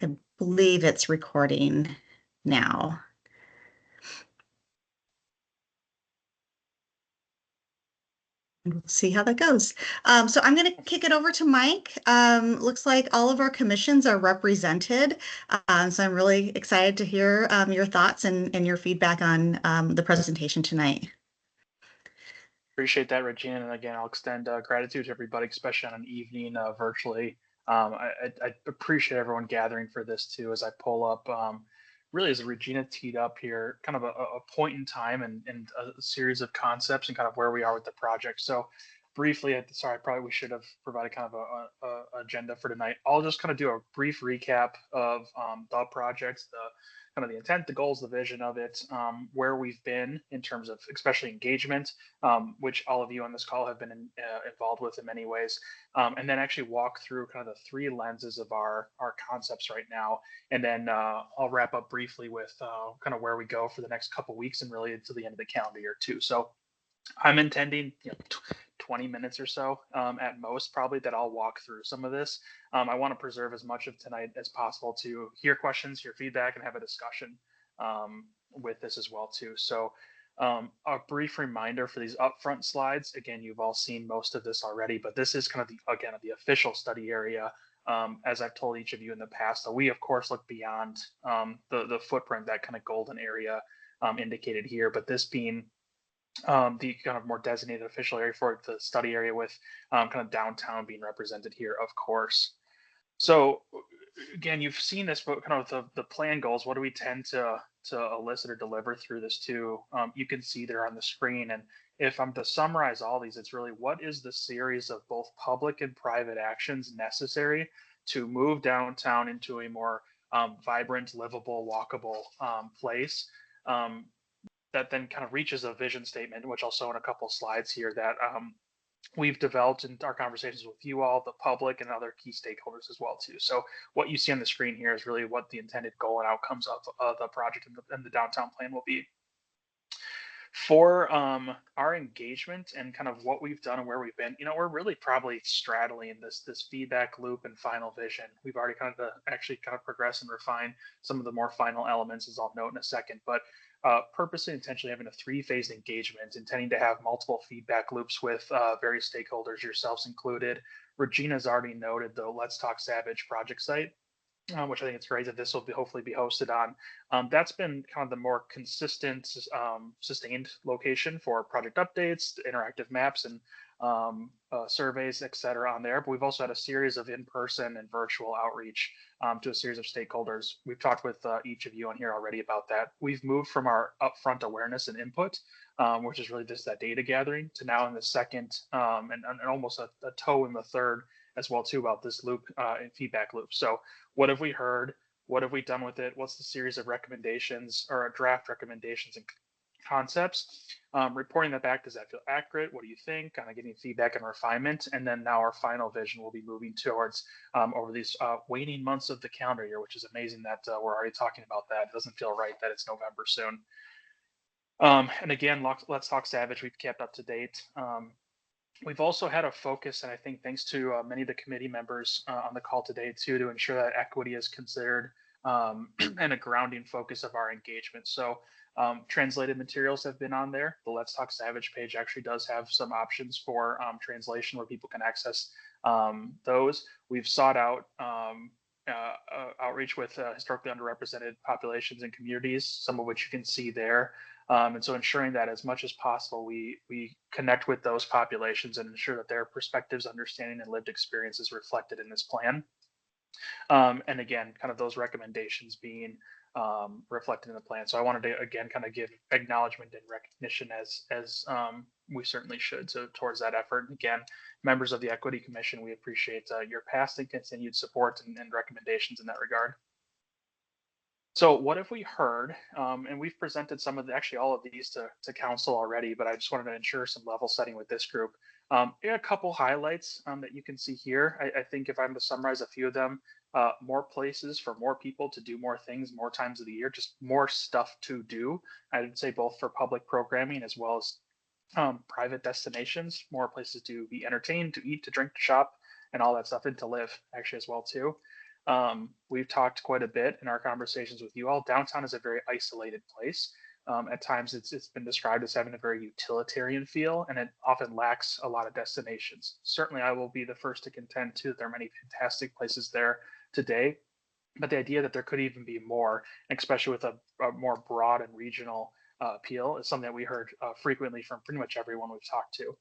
I believe it's recording now. We'll see how that goes. So I'm going to kick it over to Mike. Looks like all of our commissions are represented. So I'm really excited to hear your thoughts and your feedback on the presentation tonight. Appreciate that, Regina. And again, I'll extend gratitude to everybody, especially on an evening virtually. I appreciate everyone gathering for this too as I pull up. Really, as Regina teed up here, kind of a point in time and a series of concepts and kind of where we are with the project. So, briefly, sorry, probably we should have provided kind of a agenda for tonight. I'll just kind of do a brief recap of the projects, the kind of the intent, the goals, the vision of it, where we've been in terms of especially engagement, which all of you on this call have been involved with in many ways, and then actually walk through kind of the three lenses of our concepts right now, and then I'll wrap up briefly with kind of where we go for the next couple weeks and really into the end of the calendar year too. So I'm intending 20 minutes or so at most, probably, that I'll walk through some of this. I want to preserve as much of tonight as possible to hear questions, hear feedback, and have a discussion with this as well too. So a brief reminder for these upfront slides. Again, you've all seen most of this already, but this is kind of the official study area. As I've told each of you in the past, so we of course look beyond the footprint, that kind of golden area indicated here, but this being the kind of more designated official area for the study area, with kind of downtown being represented here, of course. So again, you've seen this, but kind of the plan goals. What do we tend to elicit or deliver through this too? You can see there on the screen. And if I'm to summarize all these, it's really what is the series of both public and private actions necessary to move downtown into a more vibrant, livable, walkable place. That then kind of reaches a vision statement, which I'll show in a couple of slides here, that we've developed in our conversations with you all, the public, and other key stakeholders as well too. So what you see on the screen here is really what the intended goal and outcomes of the project and the downtown plan will be. For our engagement and kind of what we've done and where we've been, we're really probably straddling this feedback loop and final vision. We've already kind of actually kind of progressed and refined some of the more final elements, as I'll note in a second. But purposely, intentionally having a three-phased engagement, intending to have multiple feedback loops with various stakeholders, yourselves included. Regina's already noted the Let's Talk Savage project site, which I think it's great that this will hopefully be hosted on. That's been kind of the more consistent, sustained location for project updates, interactive maps, and surveys, et cetera, on there. But we've also had a series of in-person and virtual outreach to a series of stakeholders. We've talked with each of you on here already about that. We've moved from our upfront awareness and input, which is really just that data gathering, to now in the second and almost a toe in the third as well too, about this loop and feedback loop. So what have we heard? What have we done with it? What's the series of recommendations or draft recommendations and concepts? Reporting that back, does that feel accurate? What do you think? Kind of getting feedback and refinement. And then now our final vision will be moving towards over these waning months of the calendar year, which is amazing that we're already talking about that. It doesn't feel right that it's November soon. And again, Let's Talk Savage, we've kept up to date. We've also had a focus, and I think thanks to many of the committee members on the call today too, to ensure that equity is considered and a grounding focus of our engagement. So translated materials have been on there. The Let's Talk Savage page actually does have some options for translation where people can access those. We've sought out outreach with historically underrepresented populations and communities, some of which you can see there. And so ensuring that as much as possible, we connect with those populations and ensure that their perspectives, understanding, and lived experience is reflected in this plan. And again, kind of those recommendations being reflected in the plan. So I wanted to, again, kind of give acknowledgement and recognition as we certainly should towards that effort. And again, members of the Equity Commission, we appreciate your past and continued support and recommendations in that regard. So what have we heard? And we've presented some of actually all of these to council already, but I just wanted to ensure some level setting with this group. A couple highlights that you can see here. I think if I'm to summarize a few of them, more places for more people to do more things more times of the year, just more stuff to do. I would say both for public programming as well as private destinations, more places to be entertained, to eat, to drink, to shop, and all that stuff, and to live actually as well too. We've talked quite a bit in our conversations with you all. Downtown is a very isolated place. At times, it's been described as having a very utilitarian feel, and it often lacks a lot of destinations. Certainly, I will be the first to contend too that there are many fantastic places there today, but the idea that there could even be more, especially with a more broad and regional appeal, is something that we heard frequently from pretty much everyone we've talked to.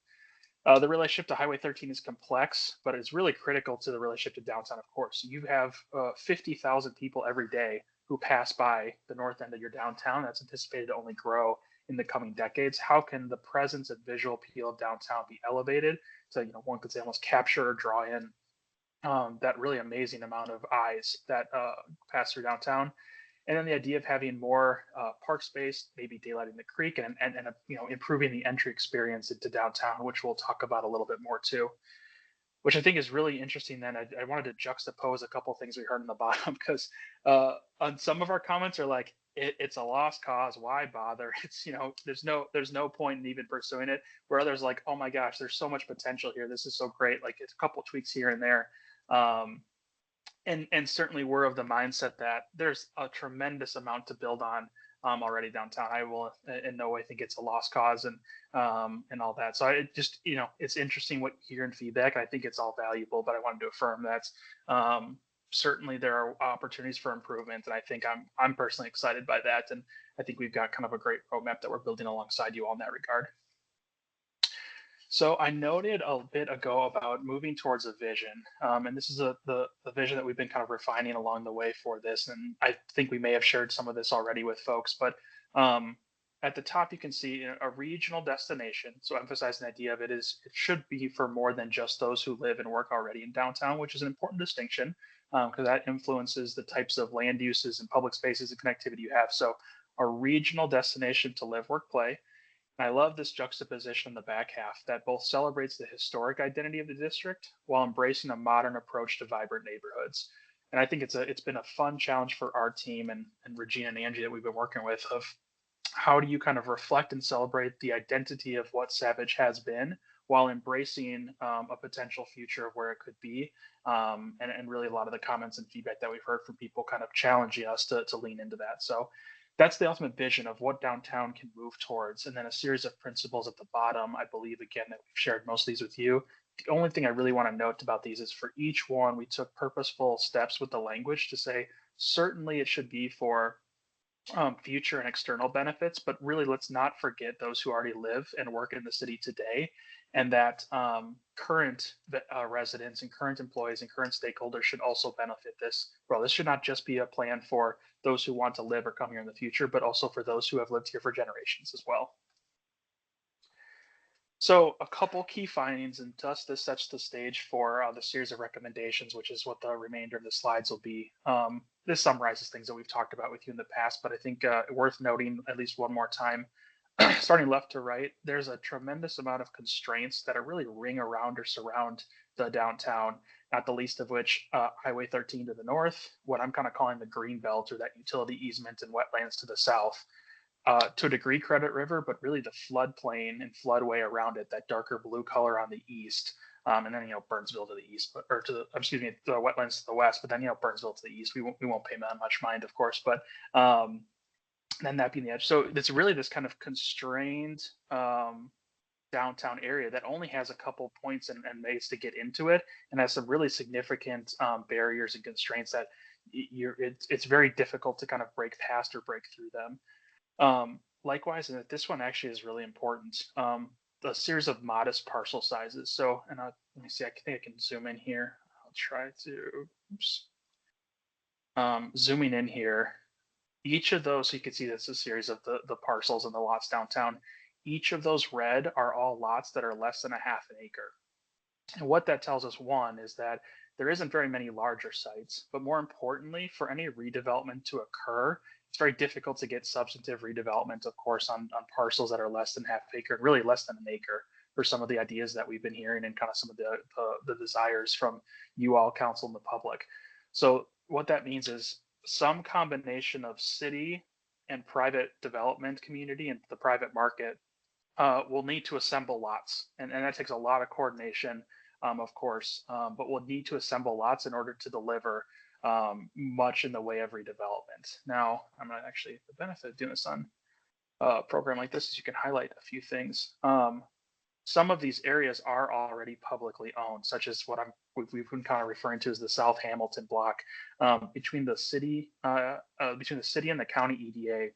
The relationship to Highway 13 is complex, but it's really critical to the relationship to downtown, of course. You have 50,000 people every day who pass by the north end of your downtown. That's anticipated to only grow in the coming decades. How can the presence and visual appeal of downtown be elevated to, one could say almost capture or draw in that really amazing amount of eyes that pass through downtown? And then the idea of having more park space, maybe daylighting the creek, and improving the entry experience into downtown, which we'll talk about a little bit more too. Which I think is really interesting. Then I wanted to juxtapose a couple things we heard in the bottom because on some of our comments are like, it's a lost cause. Why bother? It's there's no point in even pursuing it. Where others are like, oh my gosh, there's so much potential here. This is so great. Like it's a couple tweaks here and there. Um, and certainly we're of the mindset that there's a tremendous amount to build on already downtown. I will in no way think it's a lost cause and all that. So it just it's interesting what you hear in feedback. I think it's all valuable, but I wanted to affirm that certainly there are opportunities for improvement, and I think I'm personally excited by that. And I think we've got kind of a great roadmap that we're building alongside you all in that regard. So I noted a bit ago about moving towards a vision, and this is the vision that we've been kind of refining along the way for this. And I think we may have shared some of this already with folks, but at the top you can see a regional destination. So emphasizing the idea of it should be for more than just those who live and work already in downtown, which is an important distinction because that influences the types of land uses and public spaces and connectivity you have. So a regional destination to live, work, play. I love this juxtaposition in the back half that both celebrates the historic identity of the district while embracing a modern approach to vibrant neighborhoods. And I think it's been a fun challenge for our team and Regina and Angie that we've been working with of how do you kind of reflect and celebrate the identity of what Savage has been while embracing a potential future of where it could be. And really a lot of the comments and feedback that we've heard from people kind of challenging us to lean into that. So that's the ultimate vision of what downtown can move towards. And then a series of principles at the bottom, I believe, again, that we've shared most of these with you. The only thing I really want to note about these is for each one, we took purposeful steps with the language to say, certainly it should be for future and external benefits, but really let's not forget those who already live and work in the city today, and that current residents and current employees and current stakeholders should also benefit this. Well, this should not just be a plan for those who want to live or come here in the future, but also for those who have lived here for generations as well. So a couple key findings, and thus this sets the stage for the series of recommendations, which is what the remainder of the slides will be. This summarizes things that we've talked about with you in the past, but I think worth noting at least one more time, starting left to right, there's a tremendous amount of constraints that are really ring around or surround the downtown, not the least of which Highway 13 to the north, what I'm kind of calling the green belt or that utility easement and wetlands to the south, to a degree Credit River, but really the floodplain and floodway around it, that darker blue color on the east, and then Burnsville to the east, or to the excuse me, the wetlands to the west, but then Burnsville to the east. We won't pay that much mind, of course, but then that being the edge. So it's really this kind of constrained downtown area that only has a couple points and ways to get into it, and has some really significant barriers and constraints that it's very difficult to kind of break past or break through them. Likewise, and this one actually is really important. A series of modest parcel sizes. So, and let me see. I think I can zoom in here. I'll try to. Oops. Zooming in here. Each of those, so you can see that's a series of the parcels and the lots downtown. Each of those red are all lots that are less than a half an acre. And what that tells us, one, is that there isn't very many larger sites, but more importantly, for any redevelopment to occur, it's very difficult to get substantive redevelopment, of course, on parcels that are less than half acre, and really less than an acre for some of the ideas that we've been hearing and kind of some of the desires from you all, council, and the public. So what that means is some combination of city and private development community and the private market will need to assemble lots. And that takes a lot of coordination, of course, but we'll need to assemble lots in order to deliver much in the way of redevelopment. Now, I'm not actually the benefit of doing this on a program like this is you can highlight a few things. Some of these areas are already publicly owned, such as what we've been kind of referring to as the South Hamilton block between the city and the county EDA.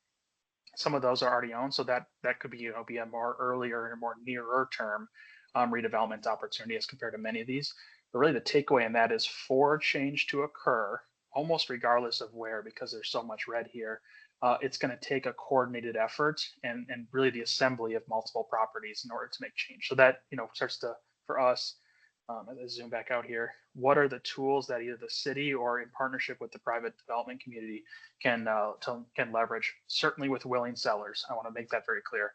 Some of those are already owned, so that could be be a more earlier and more nearer term redevelopment opportunity as compared to many of these. But really, the takeaway in that is for change to occur, almost regardless of where, because there's so much red here, it's going to take a coordinated effort and really the assembly of multiple properties in order to make change. So that starts to for us. As I zoom back out here, what are the tools that either the city or in partnership with the private development community can leverage? Certainly with willing sellers. I want to make that very clear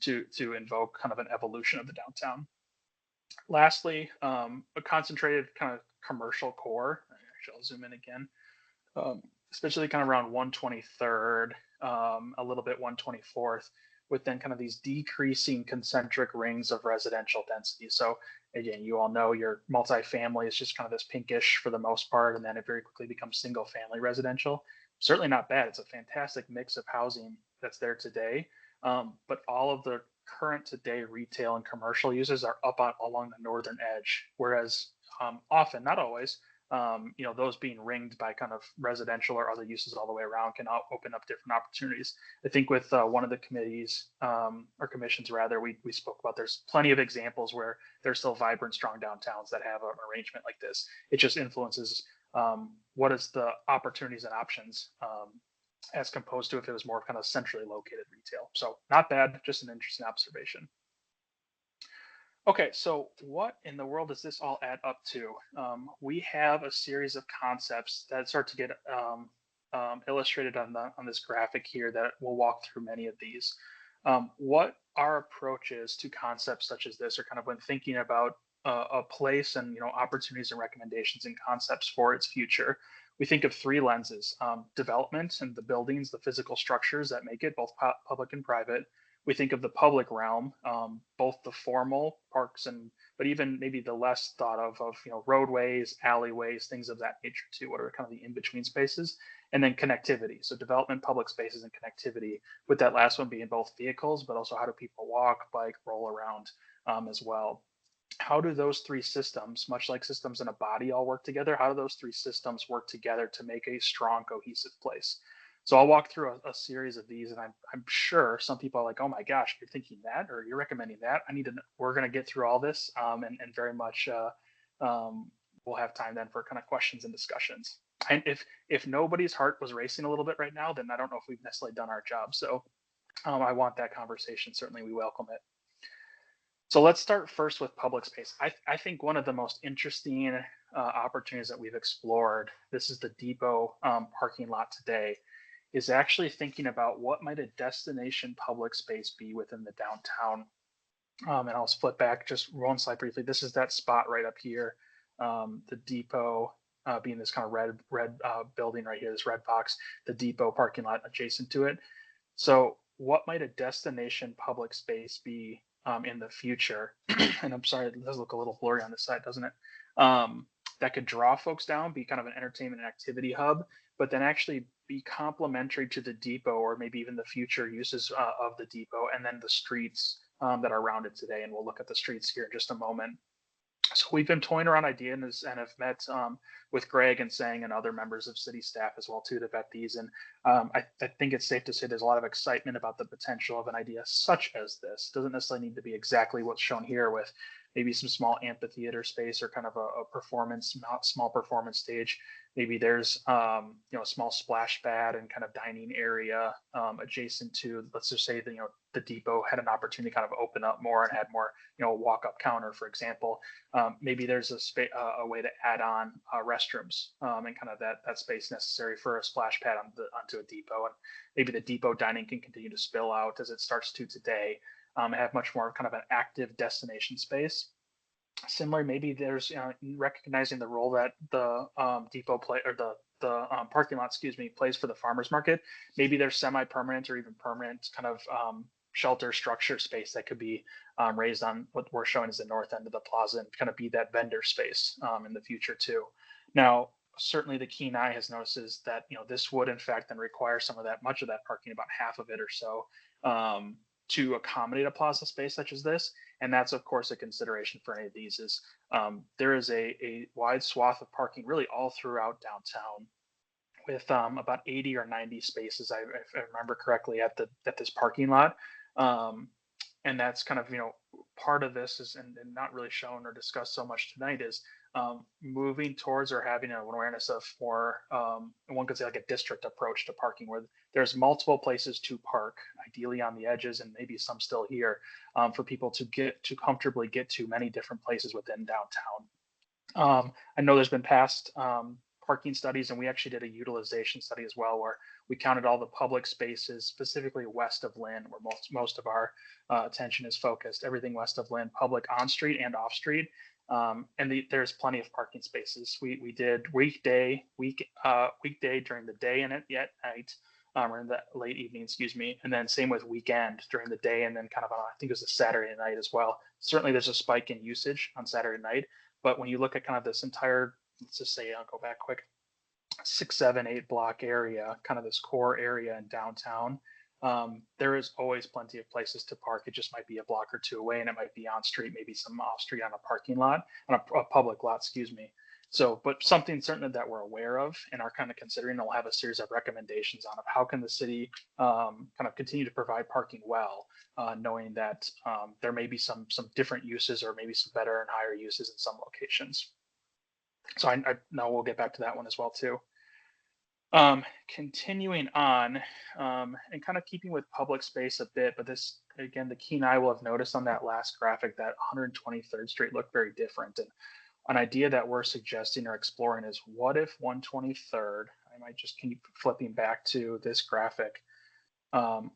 to invoke kind of an evolution of the downtown. Lastly, a concentrated kind of commercial core. Actually, I'll zoom in again, especially kind of around 123rd, a little bit 124th, with then kind of these decreasing concentric rings of residential density. So again, you all know your multifamily is just kind of this pinkish for the most part, and then it very quickly becomes single family residential. Certainly not bad. It's a fantastic mix of housing that's there today. But all of the current today retail and commercial uses are along the northern edge, whereas often, not always, those being ringed by kind of residential or other uses all the way around can open up different opportunities. I think with one of the committees or commissions rather, we spoke about there's plenty of examples where there's still vibrant, strong downtowns that have an arrangement like this. It just influences what is the opportunities and options as composed to if it was more kind of centrally located retail. So not bad, just an interesting observation. Okay, so what in the world does this all add up to? We have a series of concepts that start to get illustrated on this graphic here that we'll walk through many of these. What our approaches to concepts such as this are kind of when thinking about a place and opportunities and recommendations and concepts for its future. We think of three lenses: development and the buildings, the physical structures that make it, both public and private. We think of the public realm, both the formal parks but even maybe the less thought of roadways, alleyways, things of that nature too. What are kind of the in-between spaces, and then connectivity. So development, public spaces, and connectivity. With that last one being both vehicles, but also how do people walk, bike, roll around as well. How do those three systems, much like systems in a body, all work together? How do those three systems work together to make a strong, cohesive place? So I'll walk through a series of these, and I'm sure some people are like, "Oh my gosh, you're thinking that, or you're recommending that." We're going to get through all this, and very much we'll have time then for kind of questions and discussions. And if nobody's heart was racing a little bit right now, then I don't know if we've necessarily done our job. So I want that conversation. Certainly, we welcome it. So let's start first with public space. I think one of the most interesting opportunities that we've explored, this is the depot parking lot today, is actually thinking about what might a destination public space be within the downtown. And I'll split back just one slide briefly. This is that spot right up here, the depot being this kind of red building right here, this red box, the depot parking lot adjacent to it. So what might a destination public space be in the future? And I'm sorry, it does look a little blurry on this side, doesn't it? That could draw folks down, be kind of an entertainment and activity hub, but then actually be complementary to the depot or maybe even the future uses of the depot, and then the streets that are around it today. And we'll look at the streets here in just a moment. So we've been toying around ideas and have met with Greg and Sang and other members of city staff as well too to vet these. And I think it's safe to say there's a lot of excitement about the potential of an idea such as this. It doesn't necessarily need to be exactly what's shown here with maybe some small amphitheater space or kind of a performance, not small performance stage. Maybe there's a small splash pad and kind of dining area adjacent to, let's just say the depot had an opportunity to kind of open up more and had more walk up counter, for example. Maybe there's a way to add on restrooms and kind of that space necessary for a splash pad onto a depot, and maybe the depot dining can continue to spill out as it starts to today. Have much more kind of an active destination space. Similar, maybe there's recognizing the role that the depot play or the parking lot, plays for the farmers market. Maybe there's semi-permanent or even permanent kind of shelter structure space that could be raised on what we're showing as the north end of the plaza and kind of be that vendor space in the future too. Now, certainly the keen eye has noticed is that this would in fact then require some of that much of that parking, about half of it or so, um, to accommodate a plaza space such as this. And that's of course a consideration for any of these is there is a wide swath of parking really all throughout downtown with about 80 or 90 spaces, if I remember correctly, at this parking lot. Um, and that's kind of part of this is, and not really shown or discussed so much tonight, is moving towards or having an awareness of more, one could say like a district approach to parking, where there's multiple places to park, ideally on the edges and maybe some still here, for people to get to comfortably get to many different places within downtown. I know there's been past parking studies, and we actually did a utilization study as well, where we counted all the public spaces, specifically west of Lynn, where most of our attention is focused. Everything west of Lynn, public on street and off street, and there's plenty of parking spaces. We did weekday during the day and at night. Or in the late evening, excuse me, and then same with weekend during the day, and then kind of on, I think it was a Saturday night as well. Certainly, there's a spike in usage on Saturday night, but when you look at kind of this entire, let's just say, I'll go back quick, 6, 7, 8 block area, kind of this core area in downtown, there is always plenty of places to park. It just might be a block or two away, and it might be on street, maybe some off street on a parking lot, on a public lot, excuse me. So, but something certainly that we're aware of and are kind of considering, and we'll have a series of recommendations on of how can the city kind of continue to provide parking well, knowing that there may be some different uses or maybe some better and higher uses in some locations. So I know we'll get back to that one as well too. Continuing on, and kind of keeping with public space a bit, but this again, the keen eye will have noticed on that last graphic that 123rd Street looked very different. And an idea that we're suggesting or exploring is, what if 123rd, I might just keep flipping back to this graphic, um,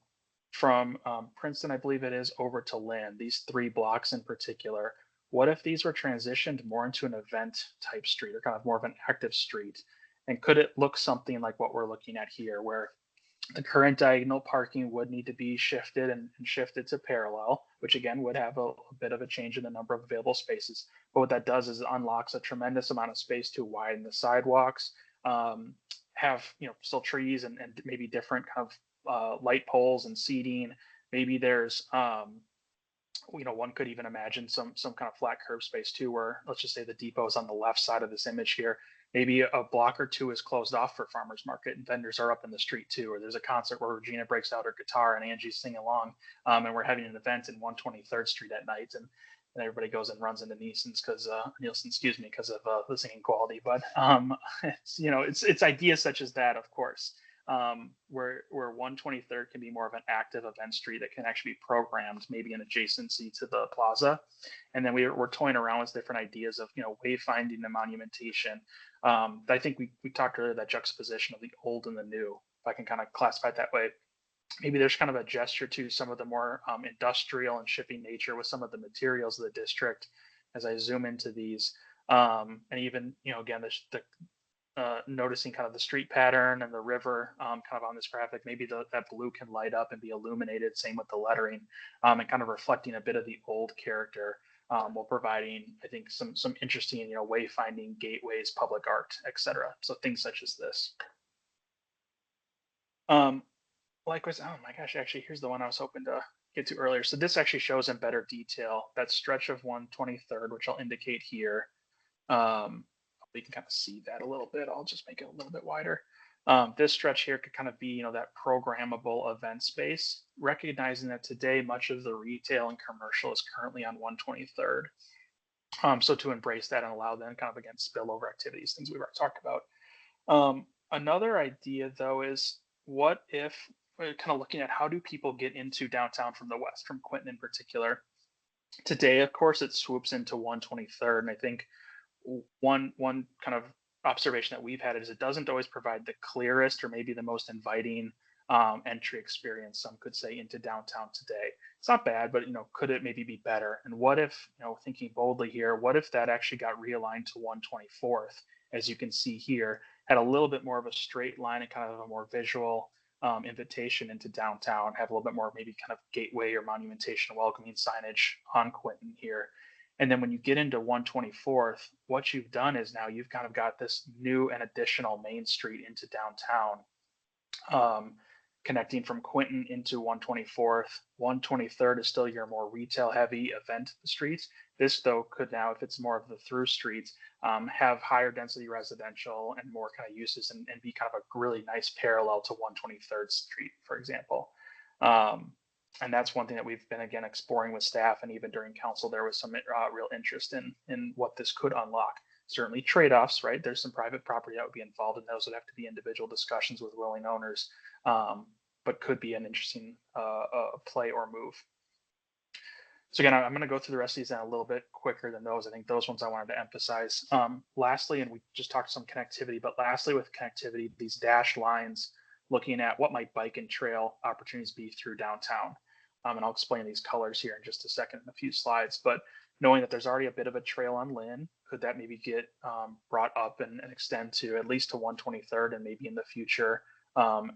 from Princeton, I believe it is, over to Lynn, these 3 blocks in particular. What if these were transitioned more into an event type street, or kind of more of an active street? And could it look something like what we're looking at here, where the current diagonal parking would need to be shifted and shifted to parallel, which again would have a bit of a change in the number of available spaces. But what that does is it unlocks a tremendous amount of space to widen the sidewalks, um, have still trees and maybe different kind of light poles and seating. Maybe there's one could even imagine some kind of flat curb space too, where let's just say the depot is on the left side of this image here. Maybe a block or two is closed off for farmers market, and vendors are up in the street too. Or there's a concert where Regina breaks out her guitar and Angie's singing along, and we're having an event in 123rd Street at night, and everybody goes and runs into Nielsen, excuse me, because of the singing quality. But it's ideas such as that, of course, where 123rd can be more of an active event street that can actually be programmed, maybe in adjacency to the plaza. And then we're toying around with different ideas of wayfinding and monumentation. I think we talked earlier, that juxtaposition of the old and the new, if I can kind of classify it that way. Maybe there's kind of a gesture to some of the more industrial and shipping nature with some of the materials of the district as I zoom into these. And even, again, the noticing kind of the street pattern and the river, kind of on this graphic, maybe that blue can light up and be illuminated. Same with the lettering, and kind of reflecting a bit of the old character, while providing, I think, some interesting, wayfinding gateways, public art, etc. So things such as this. Um, Likewise, oh my gosh, actually, here's the one I was hoping to get to earlier. So this actually shows in better detail that stretch of 123rd, which I'll indicate here. Um, you can kind of see that a little bit. I'll just make it a little bit wider. This stretch here could kind of be, that programmable event space, recognizing that today much of the retail and commercial is currently on 123rd. So to embrace that and allow them kind of, again, spillover activities, things we've already talked about. Another idea though is, what if we're kind of looking at how do people get into downtown from the west, from Quinton in particular? Today, of course, it swoops into 123rd, and I think one kind of observation that we've had is it doesn't always provide the clearest or maybe the most inviting entry experience, some could say, into downtown today. It's not bad, but could it maybe be better? And what if, thinking boldly here, what if that actually got realigned to 124th, as you can see here, had a little bit more of a straight line and kind of a more visual invitation into downtown, have a little bit more maybe kind of gateway or monumentation welcoming signage on Quinton here. And then when you get into 124th, what you've done is now you've kind of got this new and additional main street into downtown, um, connecting from Quinton into 124th. 123rd is still your more retail heavy event streets. This, though, could now, if it's more of the through streets, have higher density residential and more kind of uses and be kind of a really nice parallel to 123rd Street, for example. Um, and that's one thing that we've been again exploring with staff, and even during council, there was some real interest in what this could unlock. Certainly trade-offs, right? There's some private property that would be involved, and those would have to be individual discussions with willing owners, but could be an interesting play or move. So again, I'm going to go through the rest of these in a little bit quicker than those. I think those ones I wanted to emphasize. Lastly, and we just talked some connectivity, but lastly with connectivity, these dashed lines looking at what might bike and trail opportunities be through downtown. And I'll explain these colors here in just a second in a few slides. But knowing that there's already a bit of a trail on Lynn, could that maybe get brought up and extend to at least to 123rd and maybe in the future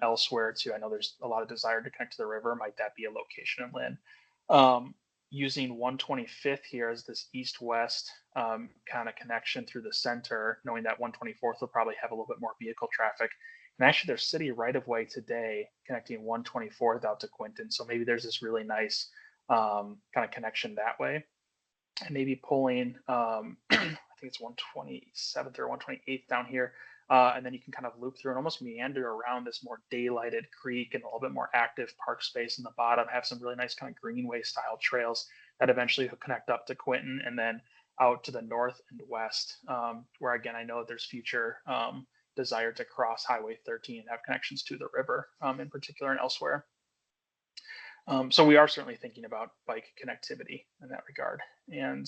elsewhere too? I know there's a lot of desire to connect to the river. Might that be a location in Lynn? Using 125th here as this east-west kind of connection through the center, knowing that 124th will probably have a little bit more vehicle traffic. And actually, there's city right-of-way today connecting 124th out to Quinton. So maybe there's this really nice kind of connection that way. And maybe pulling, I think it's 127th or 128th down here. And then you can kind of loop through and almost meander around this more daylighted creek and a little bit more active park space in the bottom, have some really nice kind of greenway style trails that eventually will connect up to Quinton and then out to the north and west, where again, I know there's future desire to cross Highway 13 and have connections to the river in particular and elsewhere. So we are certainly thinking about bike connectivity in that regard. And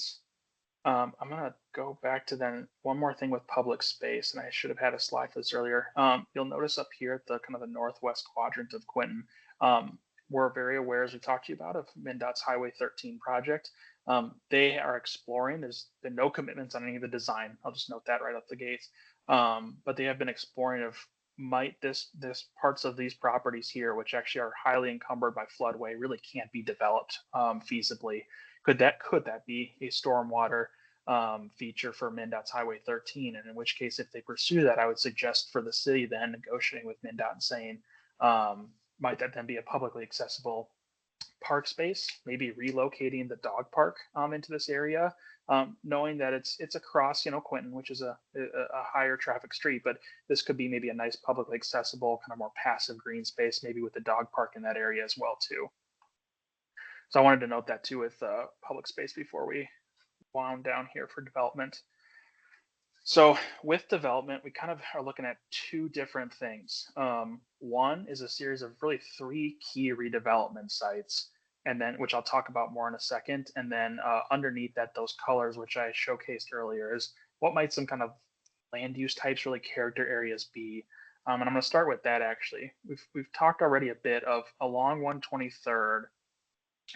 I'm gonna go back to then one more thing with public space, and I should have had a slide for this earlier. You'll notice up here at the kind of the northwest quadrant of Quinton, we're very aware, as we talked to you about, of MnDOT's Highway 13 project. They are exploring. There's been no commitments on any of the design. I'll just note that right off the gate. But they have been exploring of might this parts of these properties here, which actually are highly encumbered by floodway, really can't be developed feasibly. Could that be a stormwater feature for MnDOT's Highway 13? And in which case, if they pursue that, I would suggest for the city then negotiating with MnDOT and saying, might that then be a publicly accessible park space, maybe relocating the dog park into this area, knowing that it's across, Quinton, which is a higher traffic street, but this could be maybe a nice publicly accessible kind of more passive green space, maybe with the dog park in that area as well too. So I wanted to note that too with public space before we wound down here for development. So with development, we kind of are looking at two different things. One is a series of really three key redevelopment sites, and then which I'll talk about more in a second. And then underneath that, those colors, which I showcased earlier, is what might some kind of land use types, really character areas be. And I'm going to start with that actually. We've talked already a bit of along 123rd.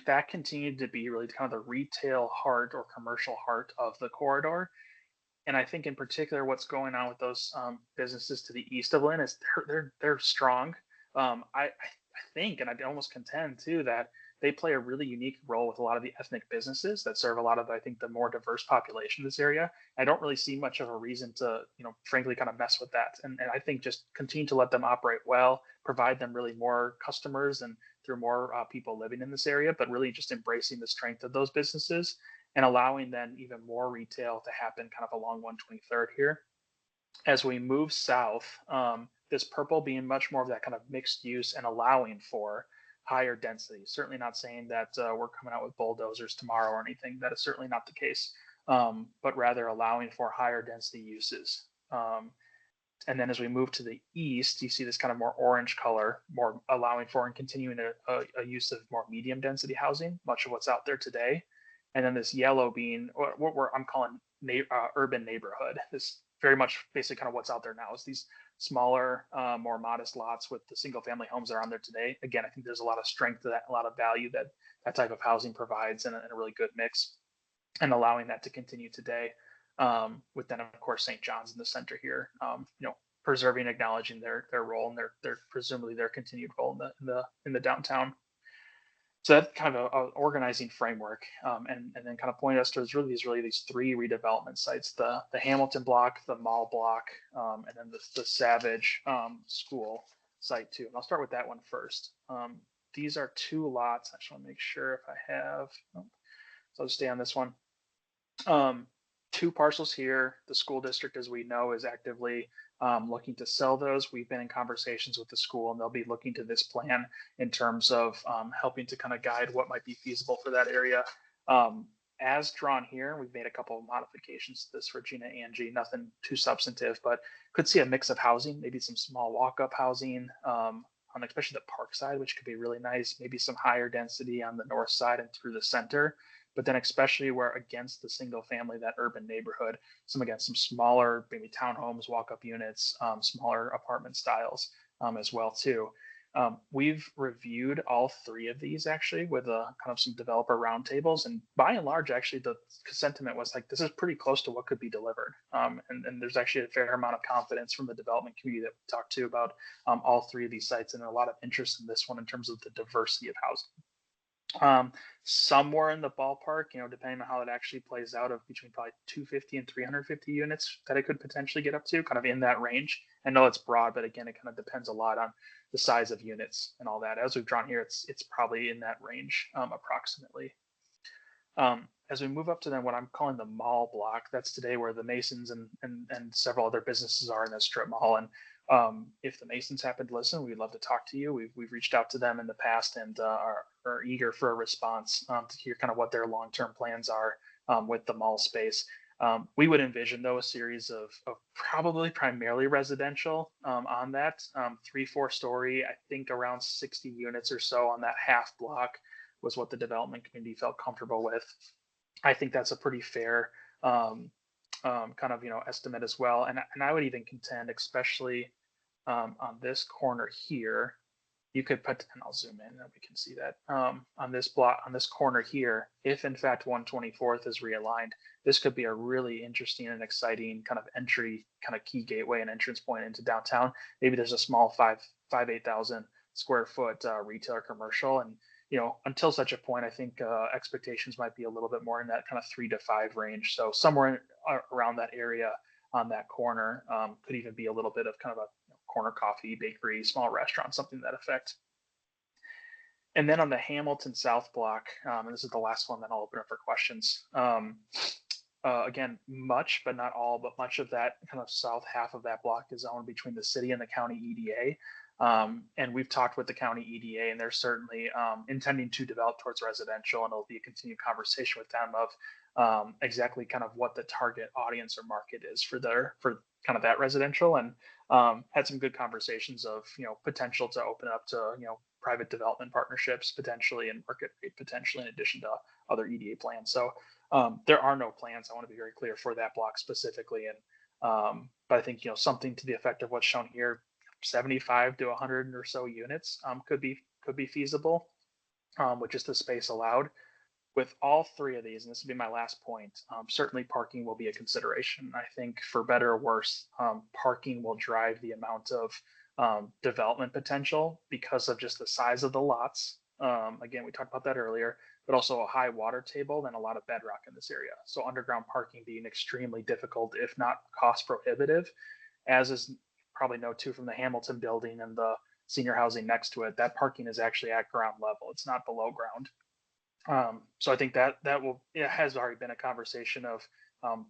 That continued to be really kind of the retail heart or commercial heart of the corridor. And I think in particular, what's going on with those businesses to the east of Lynn is they're strong. I think, and I'd almost contend too, that they play a really unique role with a lot of the ethnic businesses that serve a lot of, I think, the more diverse population in this area. I don't really see much of a reason to, frankly, kind of mess with that. And I think just continue to let them operate well, provide them really more customers and through more people living in this area, but really just embracing the strength of those businesses and allowing then even more retail to happen kind of along 123rd here. As we move south, this purple being much more of that kind of mixed use and allowing for higher density. Certainly not saying that we're coming out with bulldozers tomorrow or anything. That is certainly not the case, but rather allowing for higher density uses. And then as we move to the east, you see this kind of more orange color, more allowing for and continuing a use of more medium density housing, much of what's out there today. And then this yellow being what I'm calling urban neighborhood. This very much basically kind of what's out there now is these smaller, more modest lots with the single family homes that are on there today. Again, I think there's a lot of strength to that, a lot of value that that type of housing provides and a really good mix, and allowing that to continue today. With then of course St. John's in the center here, preserving, acknowledging their role and their presumably their continued role in the downtown. So that's kind of a organizing framework, and then kind of point us towards really these three redevelopment sites: the Hamilton block, the Mall block, and then the Savage School site too. And I'll start with that one first. These are two lots. I just want to make sure if I have. Oh, so I'll just stay on this one. Um, Two parcels here. The school district, as we know, is actively looking to sell those. We've been in conversations with the school, and they'll be looking to this plan in terms of helping to kind of guide what might be feasible for that area. As drawn here, we've made a couple of modifications to this for Gina Angie, nothing too substantive, but could see a mix of housing, maybe some small walk-up housing, on especially the park side, which could be really nice, maybe some higher density on the north side and through the center, but then especially where against the single family, that urban neighborhood, some smaller, maybe townhomes, walk-up units, smaller apartment styles as well too. We've reviewed all three of these actually with kind of some developer roundtables, and by and large, actually, the sentiment was like, this is pretty close to what could be delivered. And there's actually a fair amount of confidence from the development community that we talked to about all three of these sites, and a lot of interest in this one in terms of the diversity of housing. Somewhere in the ballpark, depending on how it actually plays out, of between probably 250 and 350 units that it could potentially get up to, kind of in that range. I know it's broad, but again, it kind of depends a lot on the size of units and all that. As we've drawn here, it's probably in that range approximately. As we move up to then what I'm calling the mall block, that's today where the Masons and several other businesses are in this strip mall. And if the Masons happen to listen, we'd love to talk to you. We've reached out to them in the past and are eager for a response to hear kind of what their long-term plans are with the mall space. We would envision, though, a series of probably primarily residential on that 3-4 story, I think around 60 units or so on that half block was what the development community felt comfortable with. I think that's a pretty fair kind of estimate as well. And I would even contend, especially on this corner here, you could put, and I'll zoom in and we can see that on this block, on this corner here, if in fact 124th is realigned, this could be a really interesting and exciting kind of entry, kind of key gateway and entrance point into downtown. Maybe there's a small 8,000 square foot retail or commercial, and until such a point, I think expectations might be a little bit more in that kind of 3 to 5 range. So somewhere around that area on that corner could even be a little bit of kind of a corner coffee, bakery, small restaurant, something to that effect. And then on the Hamilton South block, and this is the last one, then I'll open up for questions. Again, much, but not all, but much of that kind of south half of that block is owned between the city and the county EDA. And we've talked with the county EDA, and they're certainly intending to develop towards residential, and it'll be a continued conversation with them of exactly kind of what the target audience or market is for kind of that residential, and had some good conversations of potential to open up to private development partnerships potentially and market rate potentially in addition to other EDA plans. So there are no plans, I want to be very clear, for that block specifically, and but I think something to the effect of what's shown here, 75 to 100 or so units could be feasible, with just the space allowed. With all three of these, and this will be my last point, certainly parking will be a consideration. I think for better or worse, parking will drive the amount of development potential because of just the size of the lots. Again, we talked about that earlier, but also a high water table and a lot of bedrock in this area. So underground parking being extremely difficult, if not cost prohibitive, as is probably know too from the Hamilton building and the senior housing next to it. That parking is actually at ground level. It's not below ground. So I think that it has already been a conversation of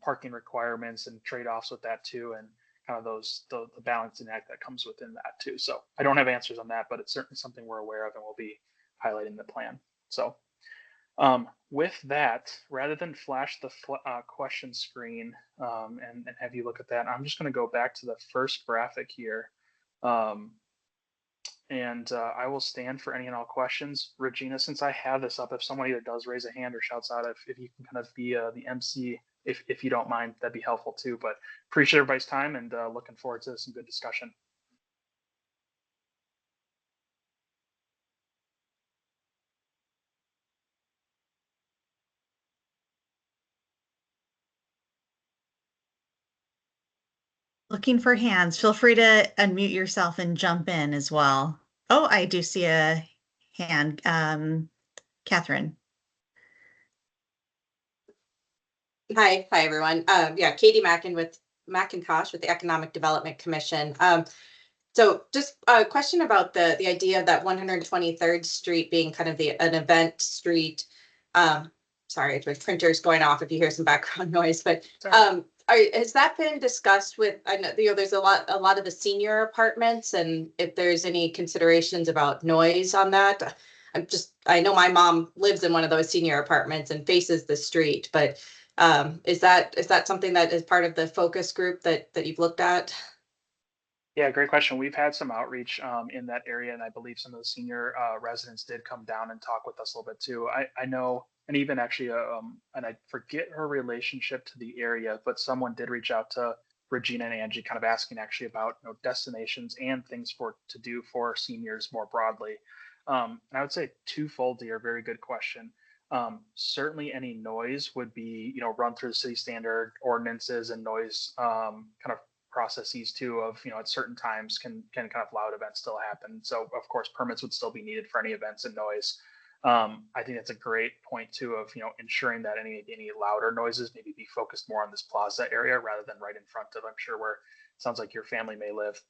parking requirements and trade-offs with that too, and kind of the balancing act that comes within that too. So I don't have answers on that, but it's certainly something we're aware of and we'll be highlighting the plan. So with that, rather than flash the question screen and have you look at that, I'm just going to go back to the first graphic here. And I will stand for any and all questions. Regina, since I have this up, if someone either does raise a hand or shouts out, if you can kind of be the MC, if you don't mind, that'd be helpful too. But appreciate everybody's time and looking forward to some good discussion. Looking for hands. Feel free to unmute yourself and jump in as well. Oh, I do see a hand. Catherine. Hi, everyone. Yeah, Katie McIntosh with the Economic Development Commission. So just a question about the idea of that 123rd Street being kind of an event street. Um, Sorry, my printer's going off if you hear some background noise, but has that been discussed with? I know, there's a lot of the senior apartments, and if there's any considerations about noise on that. I know my mom lives in one of those senior apartments and faces the street, but is that something that is part of the focus group that you've looked at? Yeah, great question. We've had some outreach in that area, and I believe some of the senior residents did come down and talk with us a little bit too. I know, and even actually, and I forget her relationship to the area, but someone did reach out to Regina and Angie, kind of asking actually about destinations and things for to do for seniors more broadly. And I would say twofold here. Very good question. Certainly, any noise would be run through the city standard ordinances and noise kind of processes too of at certain times can kind of loud events still happen, so of course permits would still be needed for any events and noise. I think that's a great point too of ensuring that any louder noises maybe be focused more on this plaza area rather than right in front of, I'm sure, where it sounds like your family may live.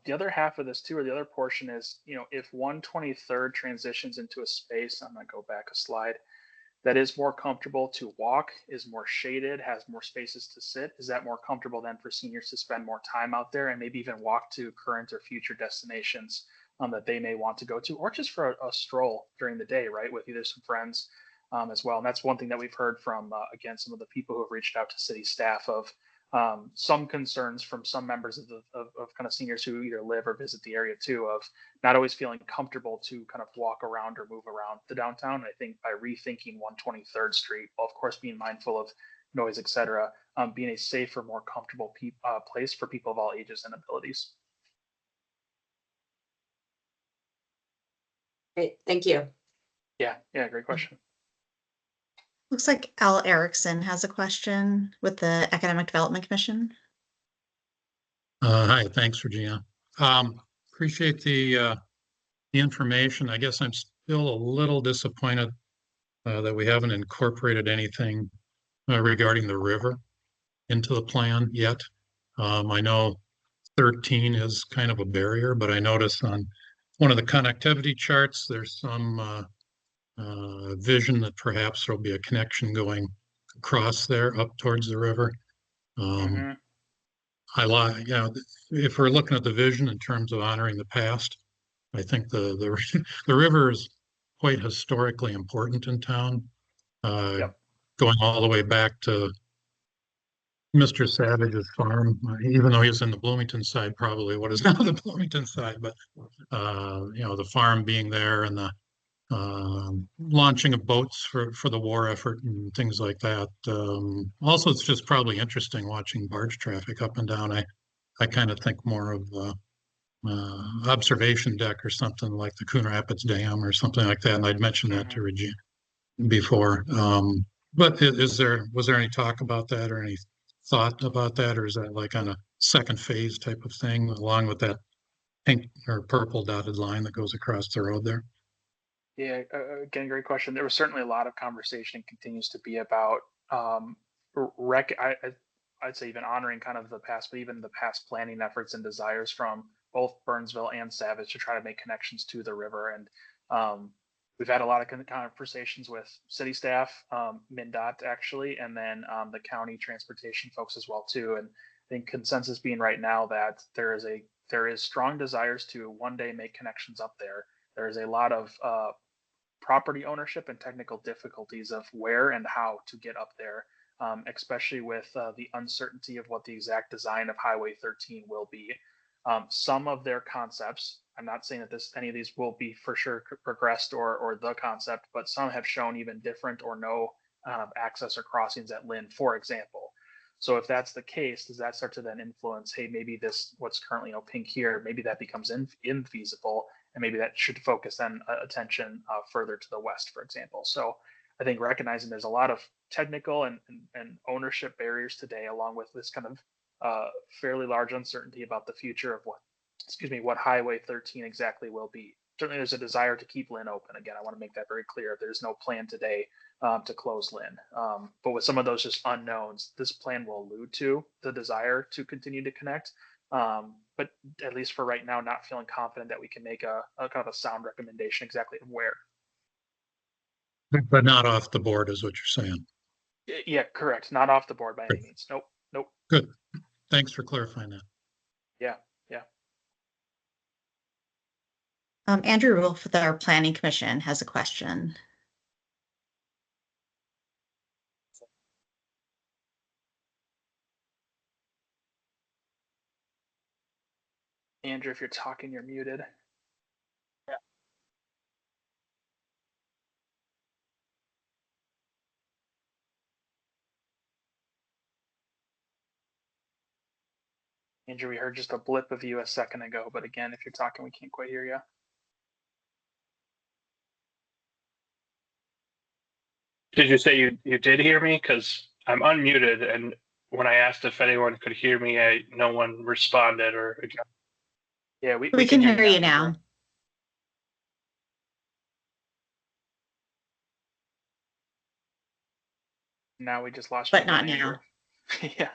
The other half of this too, or the other portion is, if 123rd transitions into a space, I'm going to go back a slide, that is more comfortable to walk, is more shaded, has more spaces to sit, is that more comfortable then for seniors to spend more time out there and maybe even walk to current or future destinations that they may want to go to, or just for a stroll during the day, right, with either some friends as well. And that's one thing that we've heard from, again, some of the people who have reached out to city staff of some concerns from some members of kind of seniors who either live or visit the area too, of not always feeling comfortable to kind of walk around or move around the downtown. And I think by rethinking 123rd Street, while of course being mindful of noise, et cetera, being a safer, more comfortable place for people of all ages and abilities. Great, thank you. Yeah, great question. Looks like Al Erickson has a question with the Economic Development Commission. Hi, thanks, Regina. Appreciate the information. I guess I'm still a little disappointed that we haven't incorporated anything regarding the river into the plan yet. I know 13 is kind of a barrier, but I noticed on one of the connectivity charts, there's some vision that perhaps there'll be a connection going across there up towards the river. Hmm. I like, if we're looking at the vision in terms of honoring the past, I think the river is quite historically important in town, uh, Yep. going all the way back to Mr. Savage's farm, even though he was in the Bloomington side, probably what is now the Bloomington side, but the farm being there and the launching of boats for the war effort and things like that. Also, it's just probably interesting watching barge traffic up and down. I kind of think more of observation deck or something like the Coon Rapids Dam or something like that. And I'd mentioned that Hmm. to Regina before. But was there any talk about that or any thought about that, or is that like on a second phase type of thing along with that pink or purple dotted line that goes across the road there? Yeah, again, great question. There was certainly a lot of conversation and continues to be about I'd say even honoring kind of the past, but even the past planning efforts and desires from both Burnsville and Savage to try to make connections to the river. And we've had a lot of conversations with city staff, MnDOT actually, and then the county transportation folks as well too. And I think consensus being right now that there is strong desires to one day make connections up there. There is a lot of property ownership and technical difficulties of where and how to get up there, especially with the uncertainty of what the exact design of Highway 13 will be. Some of their concepts, I'm not saying that any of these will be for sure progressed or the concept, but some have shown even different or no access or crossings at Lynn, for example. So if that's the case, does that start to then influence, hey, maybe this what's currently pink here, maybe that becomes infeasible, and maybe that should focus then attention further to the west, for example. So I think recognizing there's a lot of technical and ownership barriers today, along with this kind of fairly large uncertainty about the future of what Highway 13 exactly will be. certainly there's a desire to keep Lynn open. Again, I want to make that very clear. There's no plan today to close Lynn. But with some of those just unknowns, this plan will allude to the desire to continue to connect. But at least for right now, not feeling confident that we can make a kind of a sound recommendation exactly where. But not off the board is what you're saying. Yeah, correct. Not off the board by any means. Nope. Nope. Good. Thanks for clarifying that. Yeah. Yeah. Andrew Wolf with our Planning Commission has a question. Andrew, if you're talking, you're muted. Andrew, we heard just a blip of you a second ago, but again, if you're talking, we can't quite hear you. Did you say you did hear me? Because I'm unmuted, and when I asked if anyone could hear me, no one responded or. Yeah, We can hear you now. Andrew. Now we just lost you. But not again, now. Andrew. Yeah.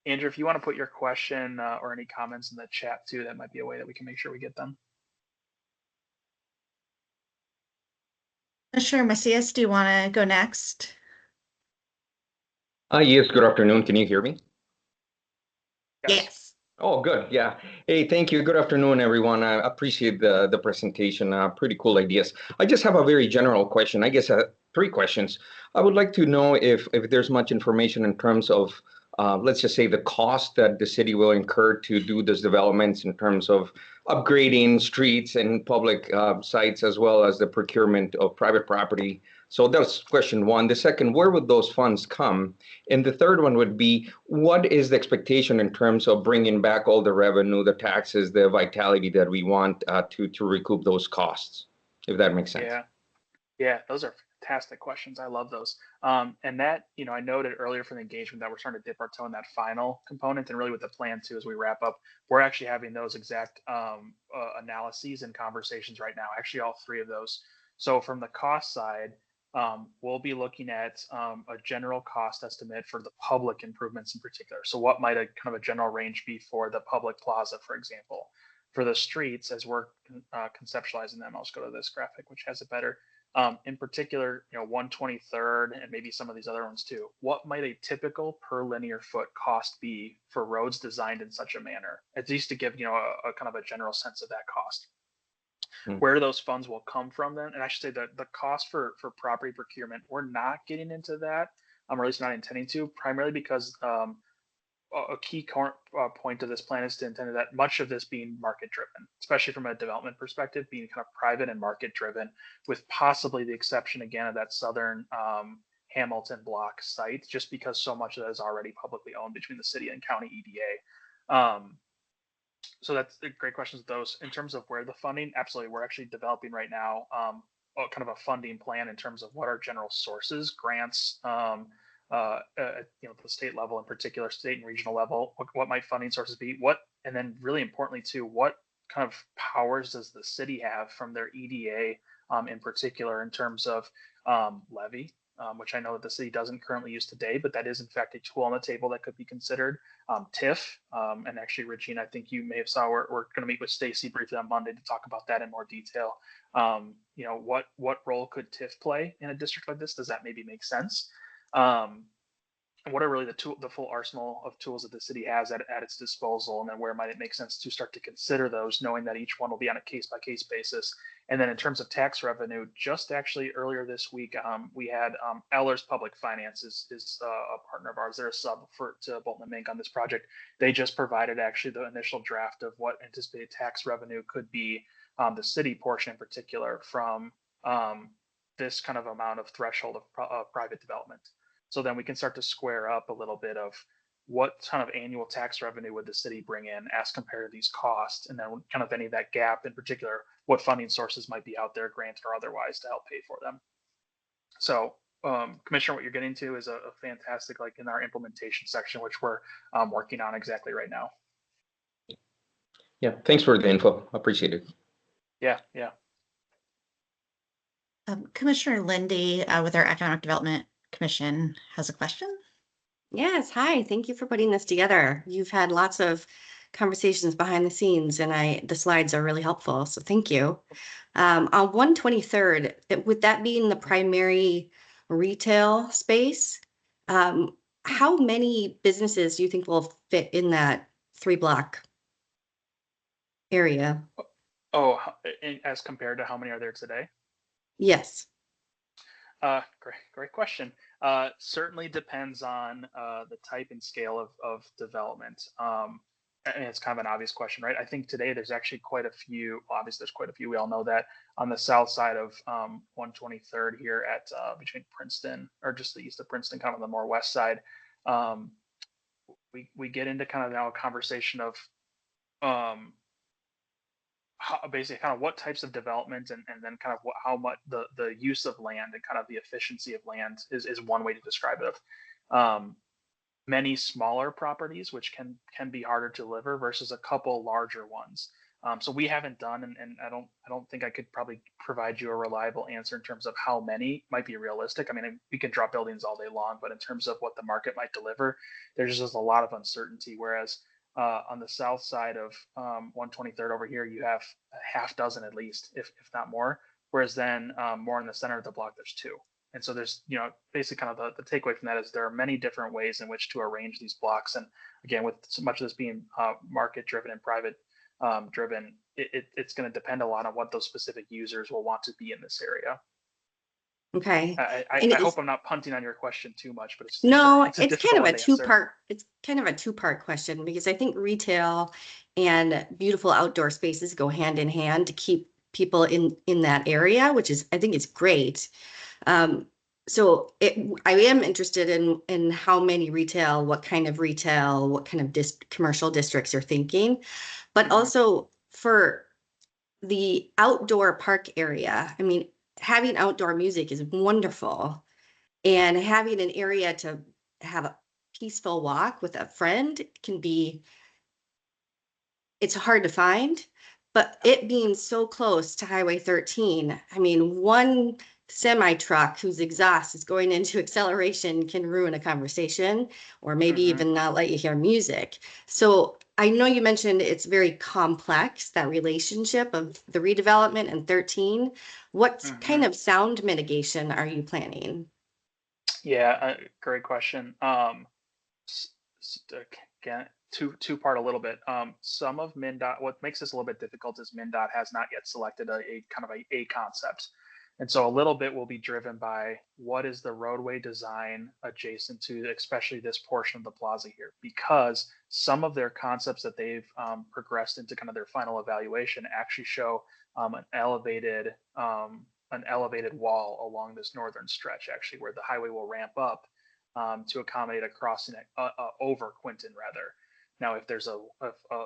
Andrew, if you want to put your question or any comments in the chat too, that might be a way that we can make sure we get them. Sure, Macias, do you want to go next? Yes, good afternoon. Can you hear me? Yes. Oh, good. Yeah. Hey, thank you. Good afternoon, everyone. I appreciate the presentation. Pretty cool ideas. I just have a very general question. I guess 3 questions. I would like to know if there's much information in terms of, let's just say, the cost that the city will incur to do these developments in terms of upgrading streets and public sites, as well as the procurement of private property. So that's question 1. The second, where would those funds come? And the third one would be, what is the expectation in terms of bringing back all the revenue, the taxes, the vitality that we want to recoup those costs, if that makes sense? Yeah, those are fantastic questions. I love those. And that, I noted earlier from the engagement that we're starting to dip our toe in that final component, and really with the plan too, as we wrap up, we're actually having those exact analyses and conversations right now, actually all 3 of those. So from the cost side, we'll be looking at a general cost estimate for the public improvements in particular. So what might a kind of a general range be for the public plaza, for example? For the streets, as we're conceptualizing them, I'll just go to this graphic, which has it better. In particular, 123rd and maybe some of these other ones too. What might a typical per linear foot cost be for roads designed in such a manner? At least to give a kind of a general sense of that cost. Where those funds will come from then, and I should say that the cost for property procurement, we're not getting into that, or at least not intending to, primarily because a key point of this plan is to intend that much of this being market driven, especially from a development perspective, being kind of private and market driven, with possibly the exception again of that southern Hamilton block site, just because so much of that is already publicly owned between the city and county EDA. So that's the great questions. Those in terms of where the funding, absolutely, we're actually developing right now kind of a funding plan in terms of what our general sources, grants, the state level in particular, state and regional level, what might funding sources be, and then really importantly too, what kind of powers does the city have from their EDA in particular in terms of levy, which I know that the city doesn't currently use today, but that is in fact a tool on the table that could be considered. TIF, and actually, Regina, I think you may have saw we're going to meet with Stacy briefly on Monday to talk about that in more detail. What role could TIF play in a district like this? Does that maybe make sense? And what are really the full arsenal of tools that the city has at its disposal, and then where might it make sense to start to consider those, knowing that each one will be on a case-by-case basis. And then in terms of tax revenue, just actually earlier this week, we had Ellers Public Finance is a partner of ours. They're a sub to Bolton and Mink on this project. They just provided actually the initial draft of what anticipated tax revenue could be, the city portion in particular, from this kind of amount of threshold of private development. So then we can start to square up a little bit of what kind of annual tax revenue would the city bring in as compared to these costs, and then kind of any of that gap in particular, what funding sources might be out there, grant or otherwise, to help pay for them. So Commissioner, what you're getting to is a fantastic, like in our implementation section, which we're working on exactly right now. Yeah, thanks for the info. Appreciate it. Yeah, yeah. Commissioner Lindy with our Economic Development Commission has a question. Yes, hi. Thank you for putting this together. You've had lots of conversations behind the scenes, and the slides are really helpful. So thank you. On 123rd, with that being the primary retail space, how many businesses do you think will fit in that 3-block area? Oh, as compared to how many are there today? Yes. Great question. Certainly depends on the type and scale of development. And it's kind of an obvious question, right? I think today there's actually quite a few. Obviously, there's quite a few. We all know that on the south side of 123rd here at between Princeton, or just the east of Princeton, kind of the more west side. We get into kind of now a conversation of basically kind of what types of development and then kind of how much the use of land and kind of the efficiency of land is one way to describe it. Many smaller properties, which can be harder to deliver versus a couple larger ones. So we haven't done, and I don't think I could probably provide you a reliable answer in terms of how many might be realistic. I mean, we can drop buildings all day long, but in terms of what the market might deliver, there's just a lot of uncertainty. Whereas on the south side of 123rd over here, you have a half dozen at least, if not more. Whereas then more in the center of the block, there's 2. And so there's, basically kind of the takeaway from that is there are many different ways in which to arrange these blocks. And again, with so much of this being market driven and private driven, it's going to depend a lot on what those specific users will want to be in this area. Okay. I hope I'm not punting on your question too much, but it's it's kind of a two-part. It's kind of a two-part question, because I think retail and beautiful outdoor spaces go hand in hand to keep people in that area, which is, I think, it's great. So I am interested in how many retail, what kind of retail, what kind of commercial districts you're thinking, but also for the outdoor park area. I mean, having outdoor music is wonderful, and having an area to have a peaceful walk with a friend it's hard to find, but it being so close to Highway 13, I mean, one semi truck whose exhaust is going into acceleration can ruin a conversation, or maybe even not let you hear music. So I know you mentioned it's very complex, that relationship of the redevelopment and 13. What kind of sound mitigation are you planning? Yeah, great question. Again, two-part a little bit. Some of MnDOT, what makes this a little bit difficult is MnDOT has not yet selected a kind of a concept. And so a little bit will be driven by what is the roadway design adjacent to, especially this portion of the plaza here, because some of their concepts that they've progressed into kind of their final evaluation actually show an elevated wall along this northern stretch, actually, where the highway will ramp up to accommodate a crossing over Quinton, rather. Now, if there's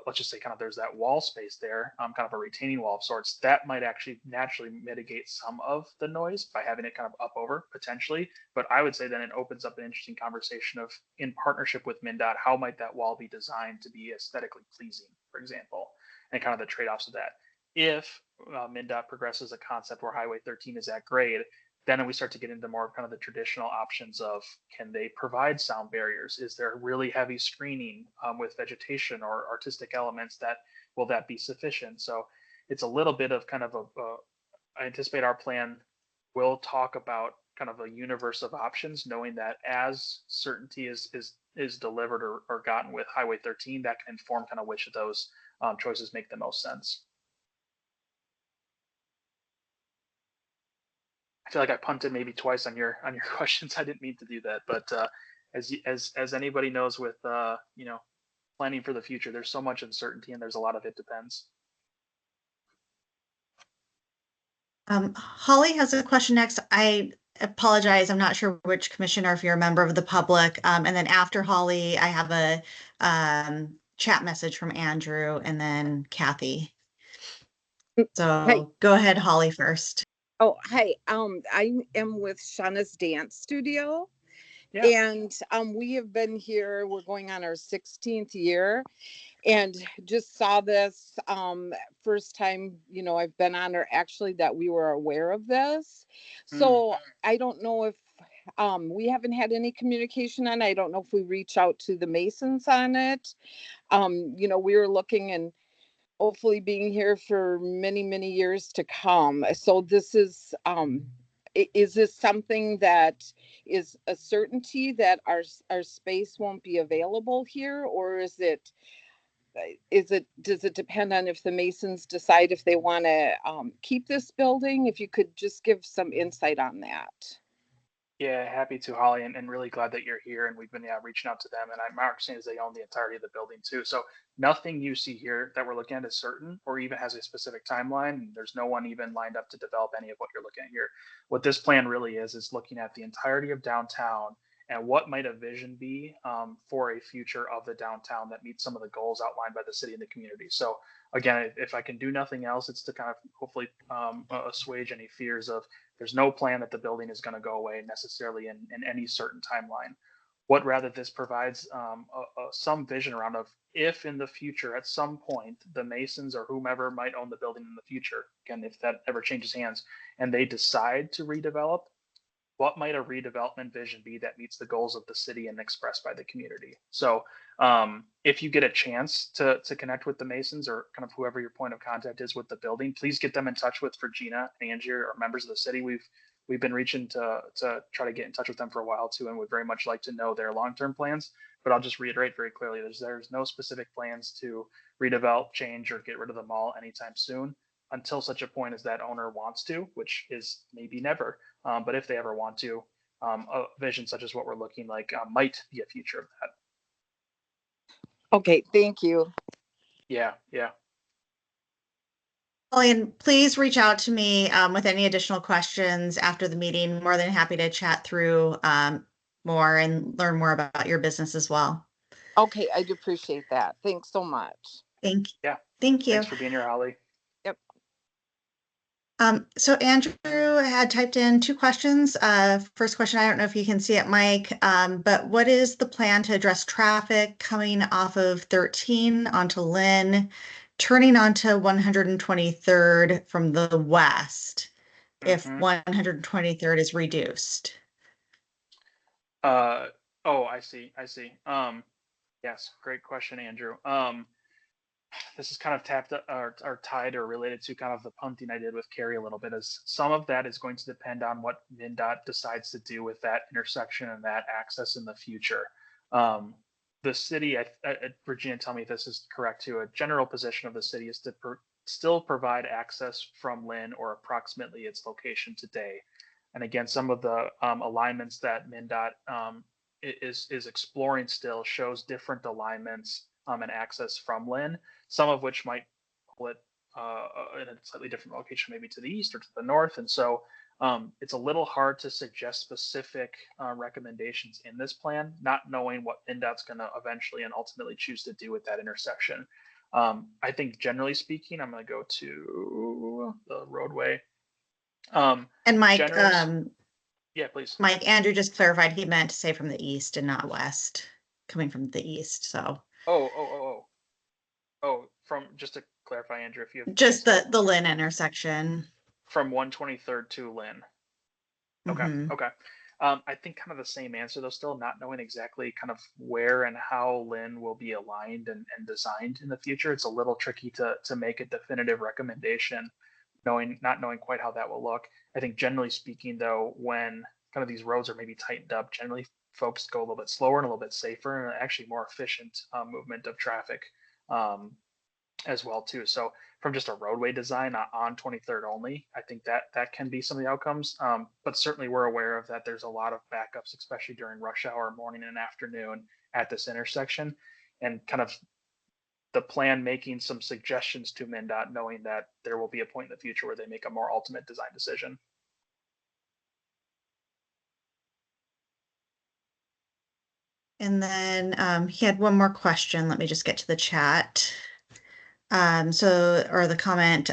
let's just say kind of there's that wall space there, kind of a retaining wall of sorts, that might actually naturally mitigate some of the noise by having it kind of up over potentially. But I would say then it opens up an interesting conversation of, in partnership with MnDOT, how might that wall be designed to be aesthetically pleasing, for example, and kind of the trade-offs of that. If MnDOT progresses a concept where Highway 13 is at grade, then we start to get into more kind of the traditional options of, can they provide sound barriers? Is there really heavy screening with vegetation or artistic elements will that be sufficient? So it's a little bit of kind of I anticipate our plan will talk about kind of a universe of options, knowing that as certainty is delivered or gotten with Highway 13, that can inform kind of which of those choices make the most sense. I feel like I punted maybe twice on your questions. I didn't mean to do that, but as anybody knows, with planning for the future, there's so much uncertainty and there's a lot of it depends. Holly has a question next. I apologize, I'm not sure which commissioner, if you're a member of the public. And then after Holly, I have a chat message from Andrew and then Kathy. So Go ahead, Holly, first. Oh, hi. I am with Shauna's Dance Studio, Yeah. And we have been here, we're going on our 16th year, and just saw this first time, you know, I've been on, or actually that we were aware of this. So I don't know if we haven't had any communication on it. I don't know if we reach out to the Masons on it. You know, we were looking and hopefully being here for many, many years to come. So this is this something that is a certainty that our space won't be available here, or does it depend on if the Masons decide if they want to keep this building? If you could just give some insight on that. Yeah, happy to, Holly, and really glad that you're here. And we've been reaching out to them. And my understanding is they own the entirety of the building too. So nothing you see here that we're looking at is certain or even has a specific timeline. There's no one even lined up to develop any of what you're looking at here. What this plan really is looking at the entirety of downtown and what might a vision be for a future of the downtown that meets some of the goals outlined by the city and the community. So again, if I can do nothing else, it's to kind of hopefully assuage any fears of there's no plan that the building is going to go away necessarily in any certain timeline. What rather this provides some vision around of if in the future at some point the Masons or whomever might own the building in the future, again, if that ever changes hands and they decide to redevelop, what might a redevelopment vision be that meets the goals of the city and expressed by the community? So if you get a chance to connect with the Masons or kind of whoever your point of contact is with the building, please get them in touch with Regina and Angie or members of the city. We've been reaching to try to get in touch with them for a while too, and would very much like to know their long-term plans. But I'll just reiterate very clearly, there's no specific plans to redevelop, change, or get rid of the mall anytime soon until such a point as that owner wants to, which is maybe never. But if they ever want to, a vision such as what we're looking like might be a future of that. Okay, thank you. Yeah. And please reach out to me with any additional questions after the meeting. More than happy to chat through more and learn more about your business as well. Okay, I'd appreciate that. Thanks so much. Thank you. Yeah. Thank you. Thanks for being here, Holly. Yep. So Andrew had typed in two questions. First question, I don't know if you can see it, Mike, but what is the plan to address traffic coming off of 13 onto Lynn, turning onto 123rd from the west if 123rd is reduced? Oh, I see. Yes, great question, Andrew. This is kind of tapped or tied or related to kind of the punting I did with Carrie a little bit, as some of that is going to depend on what MnDOT decides to do with that intersection and that access in the future. The city, Regina, tell me if this is correct too, a general position of the city is to still provide access from Lynn or approximately its location today. And again, some of the alignments that MnDOT is exploring still shows different alignments and access from Lynn, some of which might pull it in a slightly different location, maybe to the east or to the north. And so it's a little hard to suggest specific recommendations in this plan, not knowing what MnDOT's going to eventually and ultimately choose to do with that intersection. I think generally speaking, I'm going to go to the roadway. And Mike, yeah, please. Mike, Andrew just clarified he meant to say from the east and not west, coming from the east. So. Oh, from, just to clarify, Andrew, if you have just the Lynn intersection from 123rd to Lynn. Okay. I think kind of the same answer though, still not knowing exactly kind of where and how Lynn will be aligned and designed in the future. It's a little tricky to make a definitive recommendation, not knowing quite how that will look. I think generally speaking though, when kind of these roads are maybe tightened up, generally folks go a little bit slower and a little bit safer and actually more efficient movement of traffic as well too. So from just a roadway design on 23rd only, I think that can be some of the outcomes. But certainly we're aware of that. There's a lot of backups, especially during rush hour, morning and afternoon at this intersection, and kind of the plan making some suggestions to MnDOT, knowing that there will be a point in the future where they make a more ultimate design decision. And then he had one more question. Let me just get to the chat. Or the comment,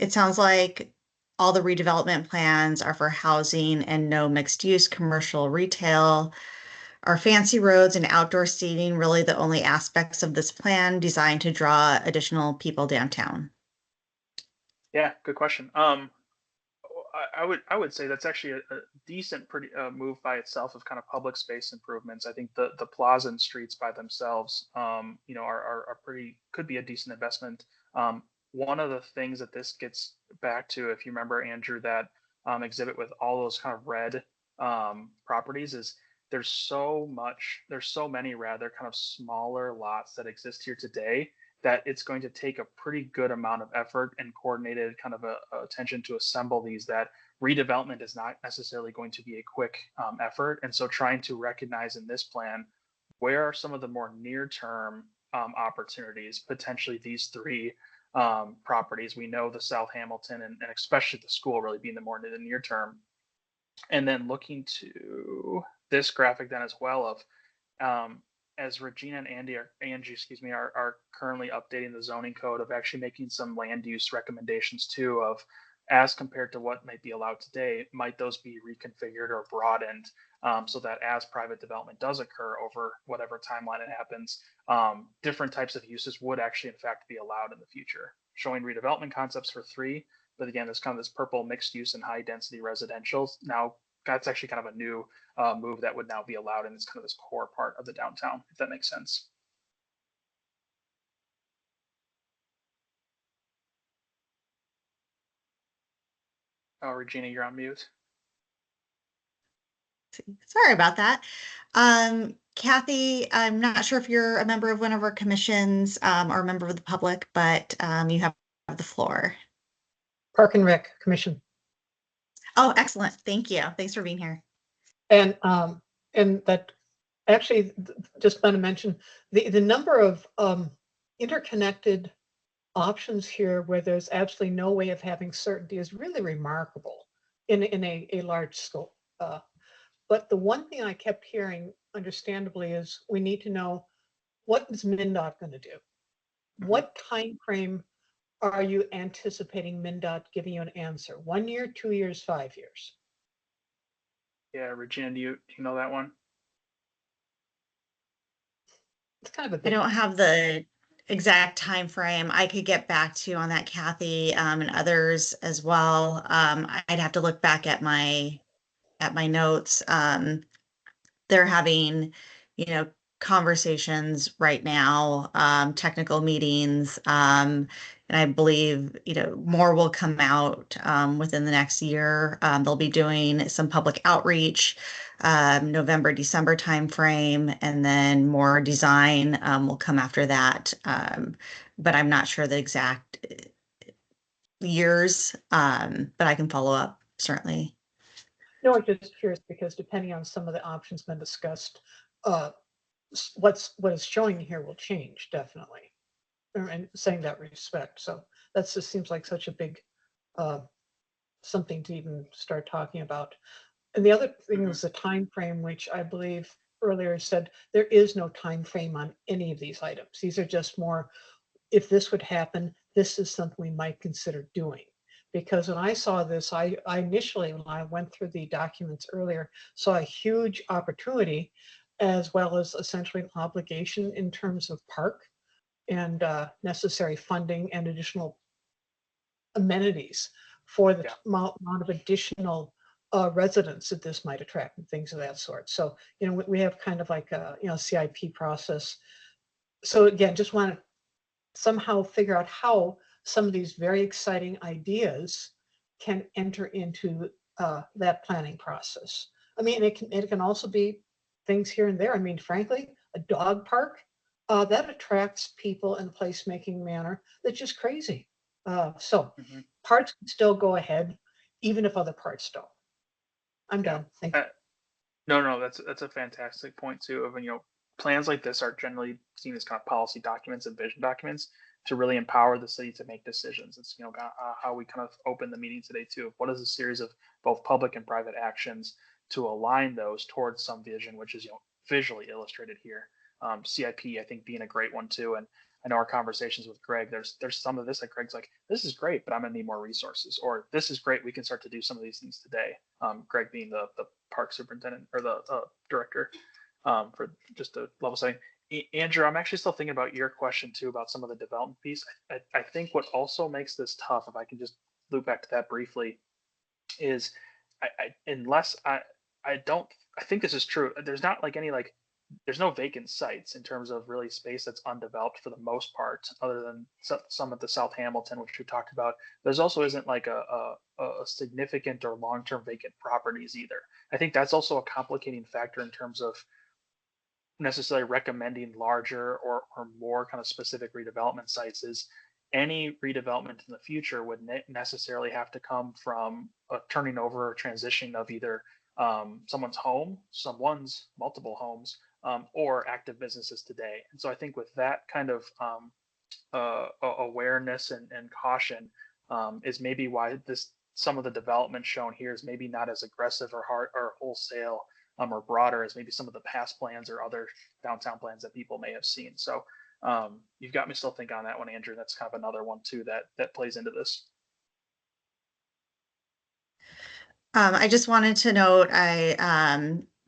it sounds like all the redevelopment plans are for housing and no mixed use commercial retail. Are fancy roads and outdoor seating really the only aspects of this plan designed to draw additional people downtown? Yeah, good question. I would say that's actually a decent pretty move by itself of kind of public space improvements. I think the plaza and streets by themselves, are pretty could be a decent investment. One of the things that this gets back to, if you remember, Andrew, that exhibit with all those kind of red properties is there's so many rather kind of smaller lots that exist here today that it's going to take a pretty good amount of effort and coordinated kind of attention to assemble these, that redevelopment is not necessarily going to be a quick effort. And so trying to recognize in this plan, where are some of the more near term opportunities, potentially these three properties. We know the South Hamilton and especially the school really being the more in the near term. And then looking to this graphic then as well of as Regina and Angie, excuse me, are currently updating the zoning code of actually making some land use recommendations too of as compared to what might be allowed today, might those be reconfigured or broadened so that as private development does occur over whatever timeline it happens, different types of uses would actually in fact be allowed in the future. Showing redevelopment concepts for 3, but again, there's kind of this purple mixed use and high density residential. Now that's actually kind of a new move that would now be allowed in this kind of this core part of the downtown, if that makes sense. Oh, Regina, you're on mute. Sorry about that. Kathy, I'm not sure if you're a member of one of our commissions or a member of the public, but you have the floor. Park and Rec Commission. Oh, excellent. Thank you. Thanks for being here. And that actually just want to mention the number of interconnected options here where there's absolutely no way of having certainty is really remarkable in a large scope. But the one thing I kept hearing, understandably, is we need to know, what is MnDOT going to do? What time frame are you anticipating MnDOT giving you an answer? 1 year, 2 years, 5 years? Yeah, Regina, do you know that one? It's kind of a I big don't have the exact time frame. I could get back to you on that, Kathy, and others as well. I'd have to look back at my notes. They're having, conversations right now, technical meetings, and I believe, more will come out within the next year. They'll be doing some public outreach, November, December timeframe, and then more design will come after that. But I'm not sure the exact years, but I can follow up certainly. No, I'm just curious because depending on some of the options been discussed, what is showing here will change definitely, and saying that respect. So that just seems like such a big something to even start talking about. And the other thing is the time frame, which I believe earlier said there is no time frame on any of these items. These are just more, if this would happen, this is something we might consider doing. Because when I saw this, I initially, when I went through the documents earlier, saw a huge opportunity as well as essentially an obligation in terms of park and necessary funding and additional amenities for the amount of additional residents that this might attract and things of that sort. So, we have kind of like a, CIP process. So again, just want to somehow figure out how some of these very exciting ideas can enter into that planning process. I mean, it can also be things here and there. I mean, frankly, a dog park that attracts people in a placemaking manner that's just crazy. So parts can still go ahead, even if other parts don't. I'm done. Thank you. No, that's a fantastic point too. Of plans like this are generally seen as kind of policy documents and vision documents to really empower the city to make decisions. It's how we kind of open the meeting today too. What is a series of both public and private actions to align those towards some vision, which is visually illustrated here. CIP, I think, being a great one too. And I know our conversations with Greg, there's some of this that Greg's like, this is great, but I'm gonna need more resources, or this is great, we can start to do some of these things today. Greg being the park superintendent or the director. for just a level setting. Andrew, I'm actually still thinking about your question too about some of the development piece. I think what also makes this tough, if I can just loop back to that briefly, is I think this is true. There's not like any like there's no vacant sites in terms of really space that's undeveloped for the most part, other than some at the South Hamilton, which we talked about. There's also isn't like a significant or long-term vacant properties either. I think that's also a complicating factor in terms of necessarily recommending larger or more kind of specific redevelopment sites. Is any redevelopment in the future would necessarily have to come from a turning over or transitioning of either someone's home, someone's multiple homes, or active businesses today. And so I think with that kind of awareness and caution is maybe why some of the development shown here is maybe not as aggressive or hard or wholesale or broader as maybe some of the past plans or other downtown plans that people may have seen. So you've got me still thinking on that one, Andrew. That's kind of another one too that plays into this. I just wanted to note,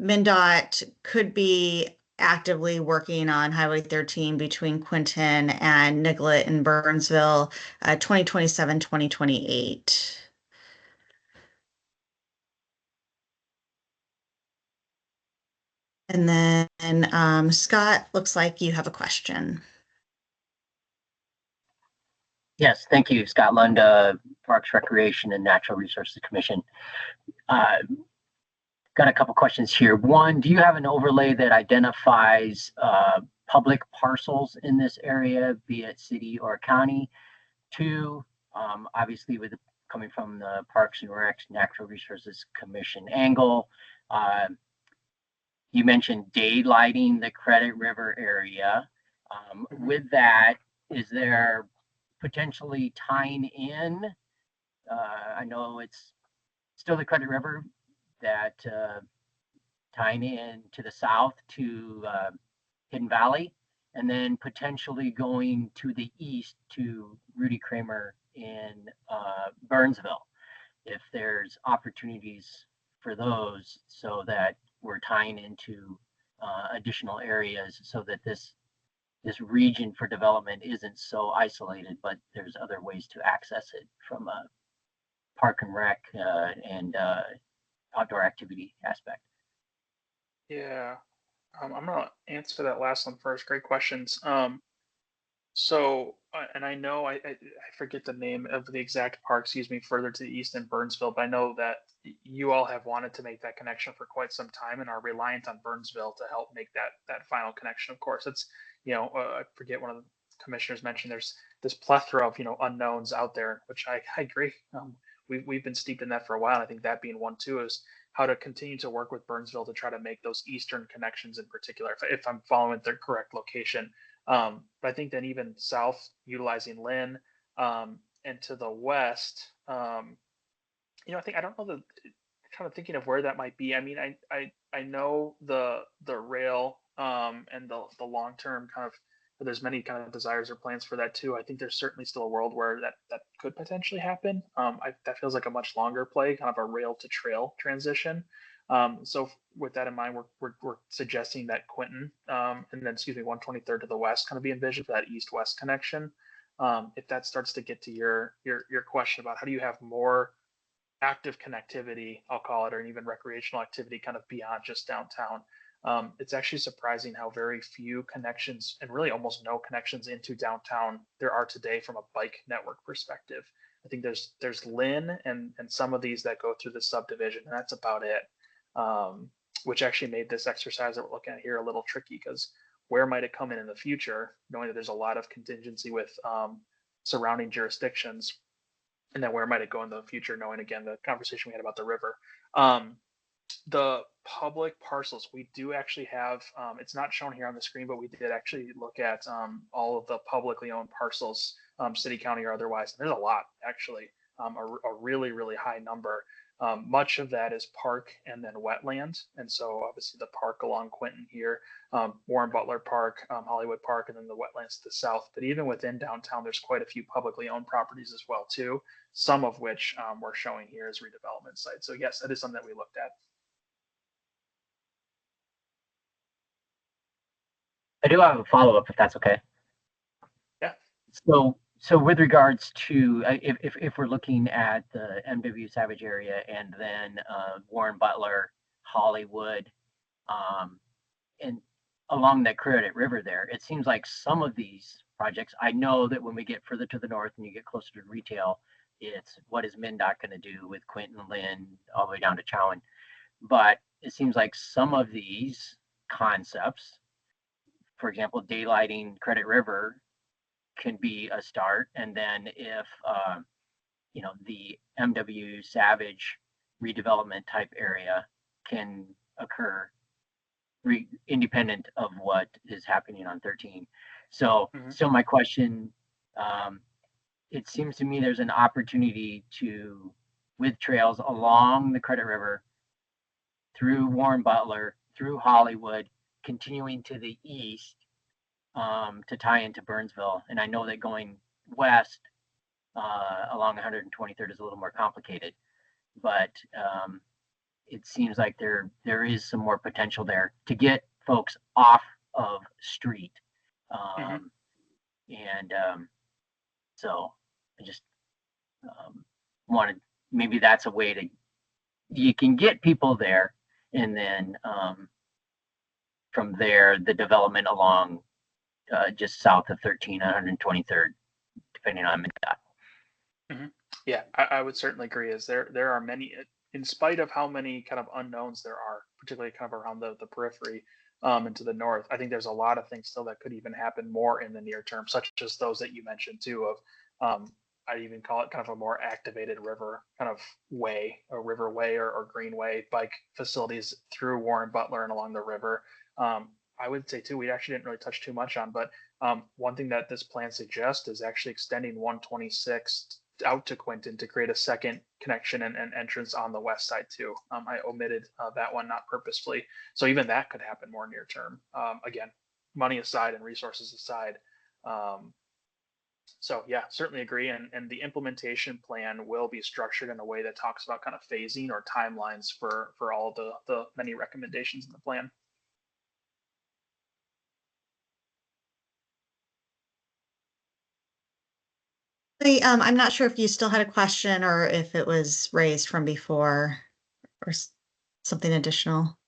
MnDOT could be actively working on Highway 13 between Quinton and Nicollet and Burnsville, 2027, 2028. And then Scott, looks like you have a question. Yes, thank you, Scott Lund, Parks, Recreation, and Natural Resources Commission. Got a couple questions here. One, do you have an overlay that identifies public parcels in this area, be it city or county? Two, obviously with coming from the Parks and Rec, Natural Resources Commission angle, you mentioned daylighting the Credit River area. With that, is there potentially tying in? I know it's still the Credit River, that tying in to the south to Hidden Valley, and then potentially going to the east to Rudy Kramer in Burnsville, if there's opportunities for those, so that we're tying into additional areas, so that this region for development isn't so isolated, but there's other ways to access it from a park and rec and outdoor activity aspect. Yeah, I'm gonna answer that last one first. Great questions. So, and I know I forget the name of the exact park, excuse me, further to the east in Burnsville, but I know that you all have wanted to make that connection for quite some time and are reliant on Burnsville to help make that final connection. Of course, it's, I forget, one of the commissioners mentioned there's this plethora of, unknowns out there, which I agree. We've been steeped in that for a while. And I think that being one too is how to continue to work with Burnsville to try to make those eastern connections in particular, if I'm following the correct location. But I think then even south, utilizing Lynn, and to the west, I think I don't know kind of thinking of where that might be. I mean, I know the rail and the long term kind of, there's many kind of desires or plans for that too. I think there's certainly still a world where that could potentially happen. That feels like a much longer play, kind of a rail to trail transition. So with that in mind, we're suggesting that Quinton and then 123rd to the west kind of be envisioned for that east-west connection. If that starts to get to your question about how do you have more active connectivity, I'll call it, or even recreational activity kind of beyond just downtown. It's actually surprising how very few connections and really almost no connections into downtown there are today from a bike network perspective. I think there's Lynn and some of these that go through the subdivision, and that's about it. Which actually made this exercise that we're looking at here a little tricky, because where might it come in the future, knowing that there's a lot of contingency with surrounding jurisdictions, and then where might it go in the future, knowing again the conversation we had about the river. The public parcels, we do actually have, it's not shown here on the screen, but we did actually look at all of the publicly owned parcels, city, county, or otherwise. And there's a lot, actually, a really, really high number. Much of that is park and then wetland. And so obviously the park along Quinton here, Warren Butler Park, Hollywood Park, and then the wetlands to the south. But even within downtown, there's quite a few publicly owned properties as well, too, some of which we're showing here as redevelopment sites. So yes, that is something that we looked at. I do have a follow-up if that's okay. Yeah. So with regards to if we're looking at the MW Savage area and then Warren Butler, Hollywood, and along the Credit River there, it seems like some of these projects, I know that when we get further to the north and you get closer to retail, it's what is MnDOT going to do with Quinton, Lynn, all the way down to Chowan. But it seems like some of these concepts, for example, daylighting Credit River can be a start. And then if, the MW Savage redevelopment type area can occur independent of what is happening on 13. So, so my question, it seems to me there's an opportunity to, with trails along the Credit River, through Warren Butler, through Hollywood, continuing to the east, to tie into Burnsville. And I know that going west along 123rd is a little more complicated, but it seems like there is some more potential there to get folks off of street. And so I just wanted, maybe that's a way to, you can get people there, and then from there, the development along just south of 13, 123rd, depending on MnDOT. Yeah, I would certainly agree. Is there are many, in spite of how many kind of unknowns there are, particularly kind of around the periphery and to the north, I think there's a lot of things still that could even happen more in the near term, such as those that you mentioned too, of I'd even call it kind of a more activated river kind of way, a riverway or greenway bike facilities through Warren Butler and along the river. I would say too, we actually didn't really touch too much on, but one thing that this plan suggests is actually extending 126 out to Quinton to create a second connection and entrance on the west side too. I omitted that one, not purposefully. So even that could happen more near term. Again, money aside and resources aside. So yeah, certainly agree. And the implementation plan will be structured in a way that talks about kind of phasing or timelines for all the many recommendations in the plan. I'm not sure if you still had a question or if it was raised from before or something additional.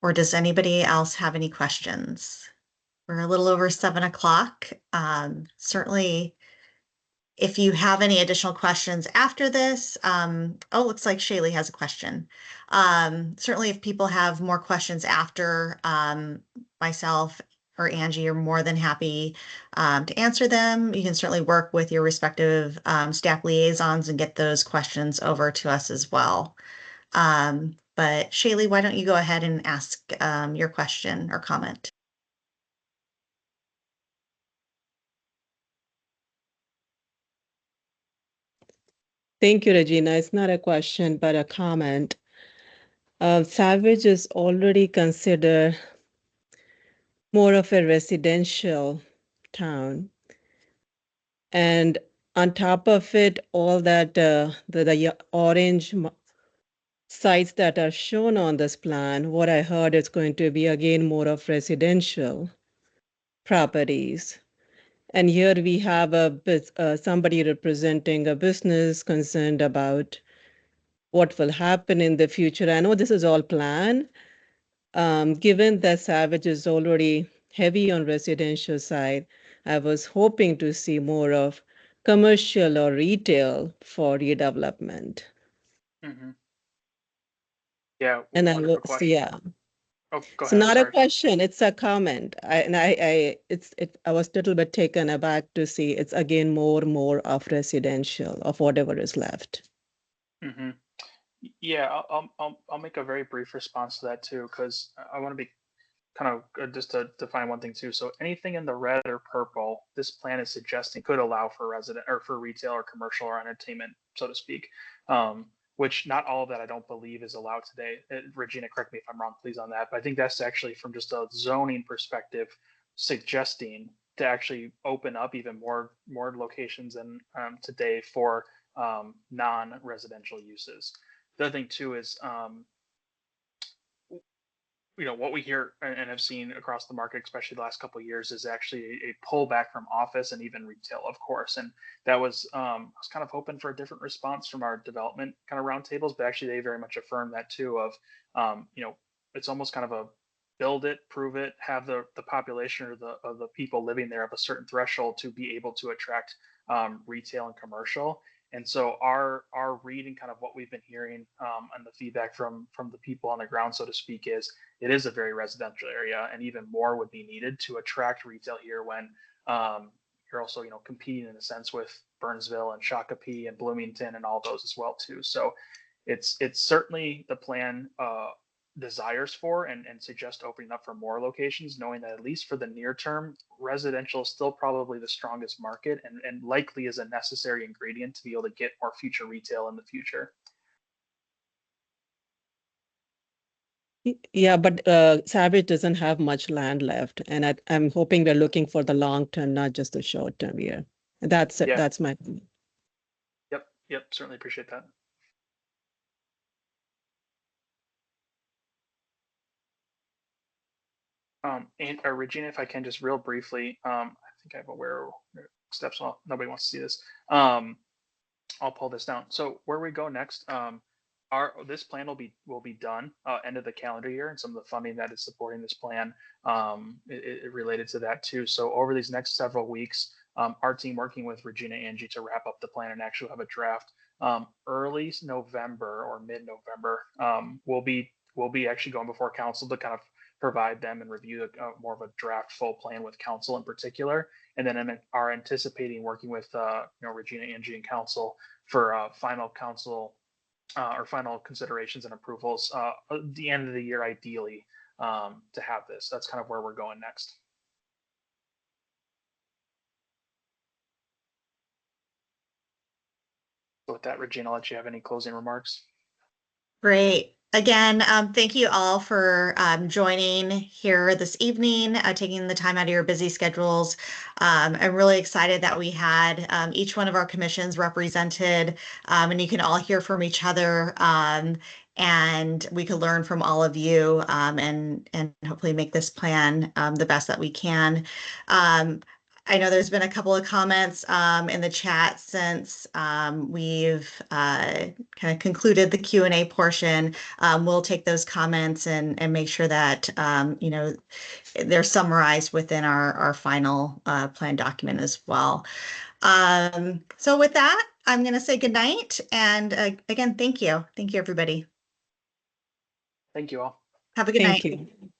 Or does anybody else have any questions? We're a little over 7 o'clock. Certainly, if you have any additional questions after this, looks like Shaylee has a question. Certainly, if people have more questions after myself or Angie are more than happy to answer them. You can certainly work with your respective staff liaisons and get those questions over to us as well. But Shaylee, why don't you go ahead and ask your question or comment? Thank you, Regina. It's not a question, but a comment. Savage is already considered more of a residential town. And on top of it, all that the orange sites that are shown on this plan, what I heard is going to be again more of residential properties. And here we have somebody representing a business concerned about what will happen in the future. I know this is all planned. Given that Savage is already heavy on residential side, I was hoping to see more of commercial or retail for redevelopment. Yeah, And wonderful question. yeah. Oh, go It's ahead. not a question, it's a comment. I was a little bit taken aback to see it's again more of residential of whatever is left. Yeah, I'll make a very brief response to that too, because I want to be kind of just to define one thing too. So anything in the red or purple, this plan is suggesting could allow for resident or for retail or commercial or entertainment, so to speak. Which not all of that I don't believe is allowed today. Regina, correct me if I'm wrong, please, on that. But I think that's actually from just a zoning perspective, suggesting to actually open up even more locations than today for non-residential uses. The other thing too is what we hear and have seen across the market, especially the last couple of years, is actually a pullback from office and even retail, of course. And that was, I was kind of hoping for a different response from our development kind of roundtables, but actually they very much affirmed that too. Of, it's almost kind of a build it, prove it, have the population or the people living there of a certain threshold to be able to attract retail and commercial. And so our read and kind of what we've been hearing and the feedback from the people on the ground, so to speak, is it is a very residential area, and even more would be needed to attract retail here when you're also competing in a sense with Burnsville and Shakopee and Bloomington and all those as well too. So it's certainly the plan desires for and suggest opening up for more locations, knowing that at least for the near term, residential is still probably the strongest market and likely is a necessary ingredient to be able to get more future retail in the future. Yeah, but Savage doesn't have much land left, and I'm hoping we're looking for the long term, not just the short term here. That's it. Yeah. That's my. Yep. Certainly appreciate that. And Regina, if I can just real briefly, I think I have aware steps. Well, nobody wants to see this. I'll pull this down. So where we go next, this plan will be done end of the calendar year, and some of the funding that is supporting this plan it related to that too. So over these next several weeks, our team working with Regina Angie to wrap up the plan and actually have a draft early November or mid-November. We'll be actually going before council to kind of provide them and review more of a draft full plan with council in particular, and then are anticipating working with Regina Angie and council for final council or final considerations and approvals at the end of the year, ideally, to have this. That's kind of where we're going next. So with that, Regina, I'll let you have any closing remarks. Great. Again, thank you all for joining here this evening, taking the time out of your busy schedules. I'm really excited that we had each one of our commissions represented, and you can all hear from each other, and we could learn from all of you, and hopefully make this plan the best that we can. I know there's been a couple of comments in the chat since we've kind of concluded the Q&A portion. We'll take those comments and make sure that they're summarized within our final plan document as well. So with that, I'm going to say good night, and again, thank you. Thank you, everybody. Thank you all. Have a good night. Thank you.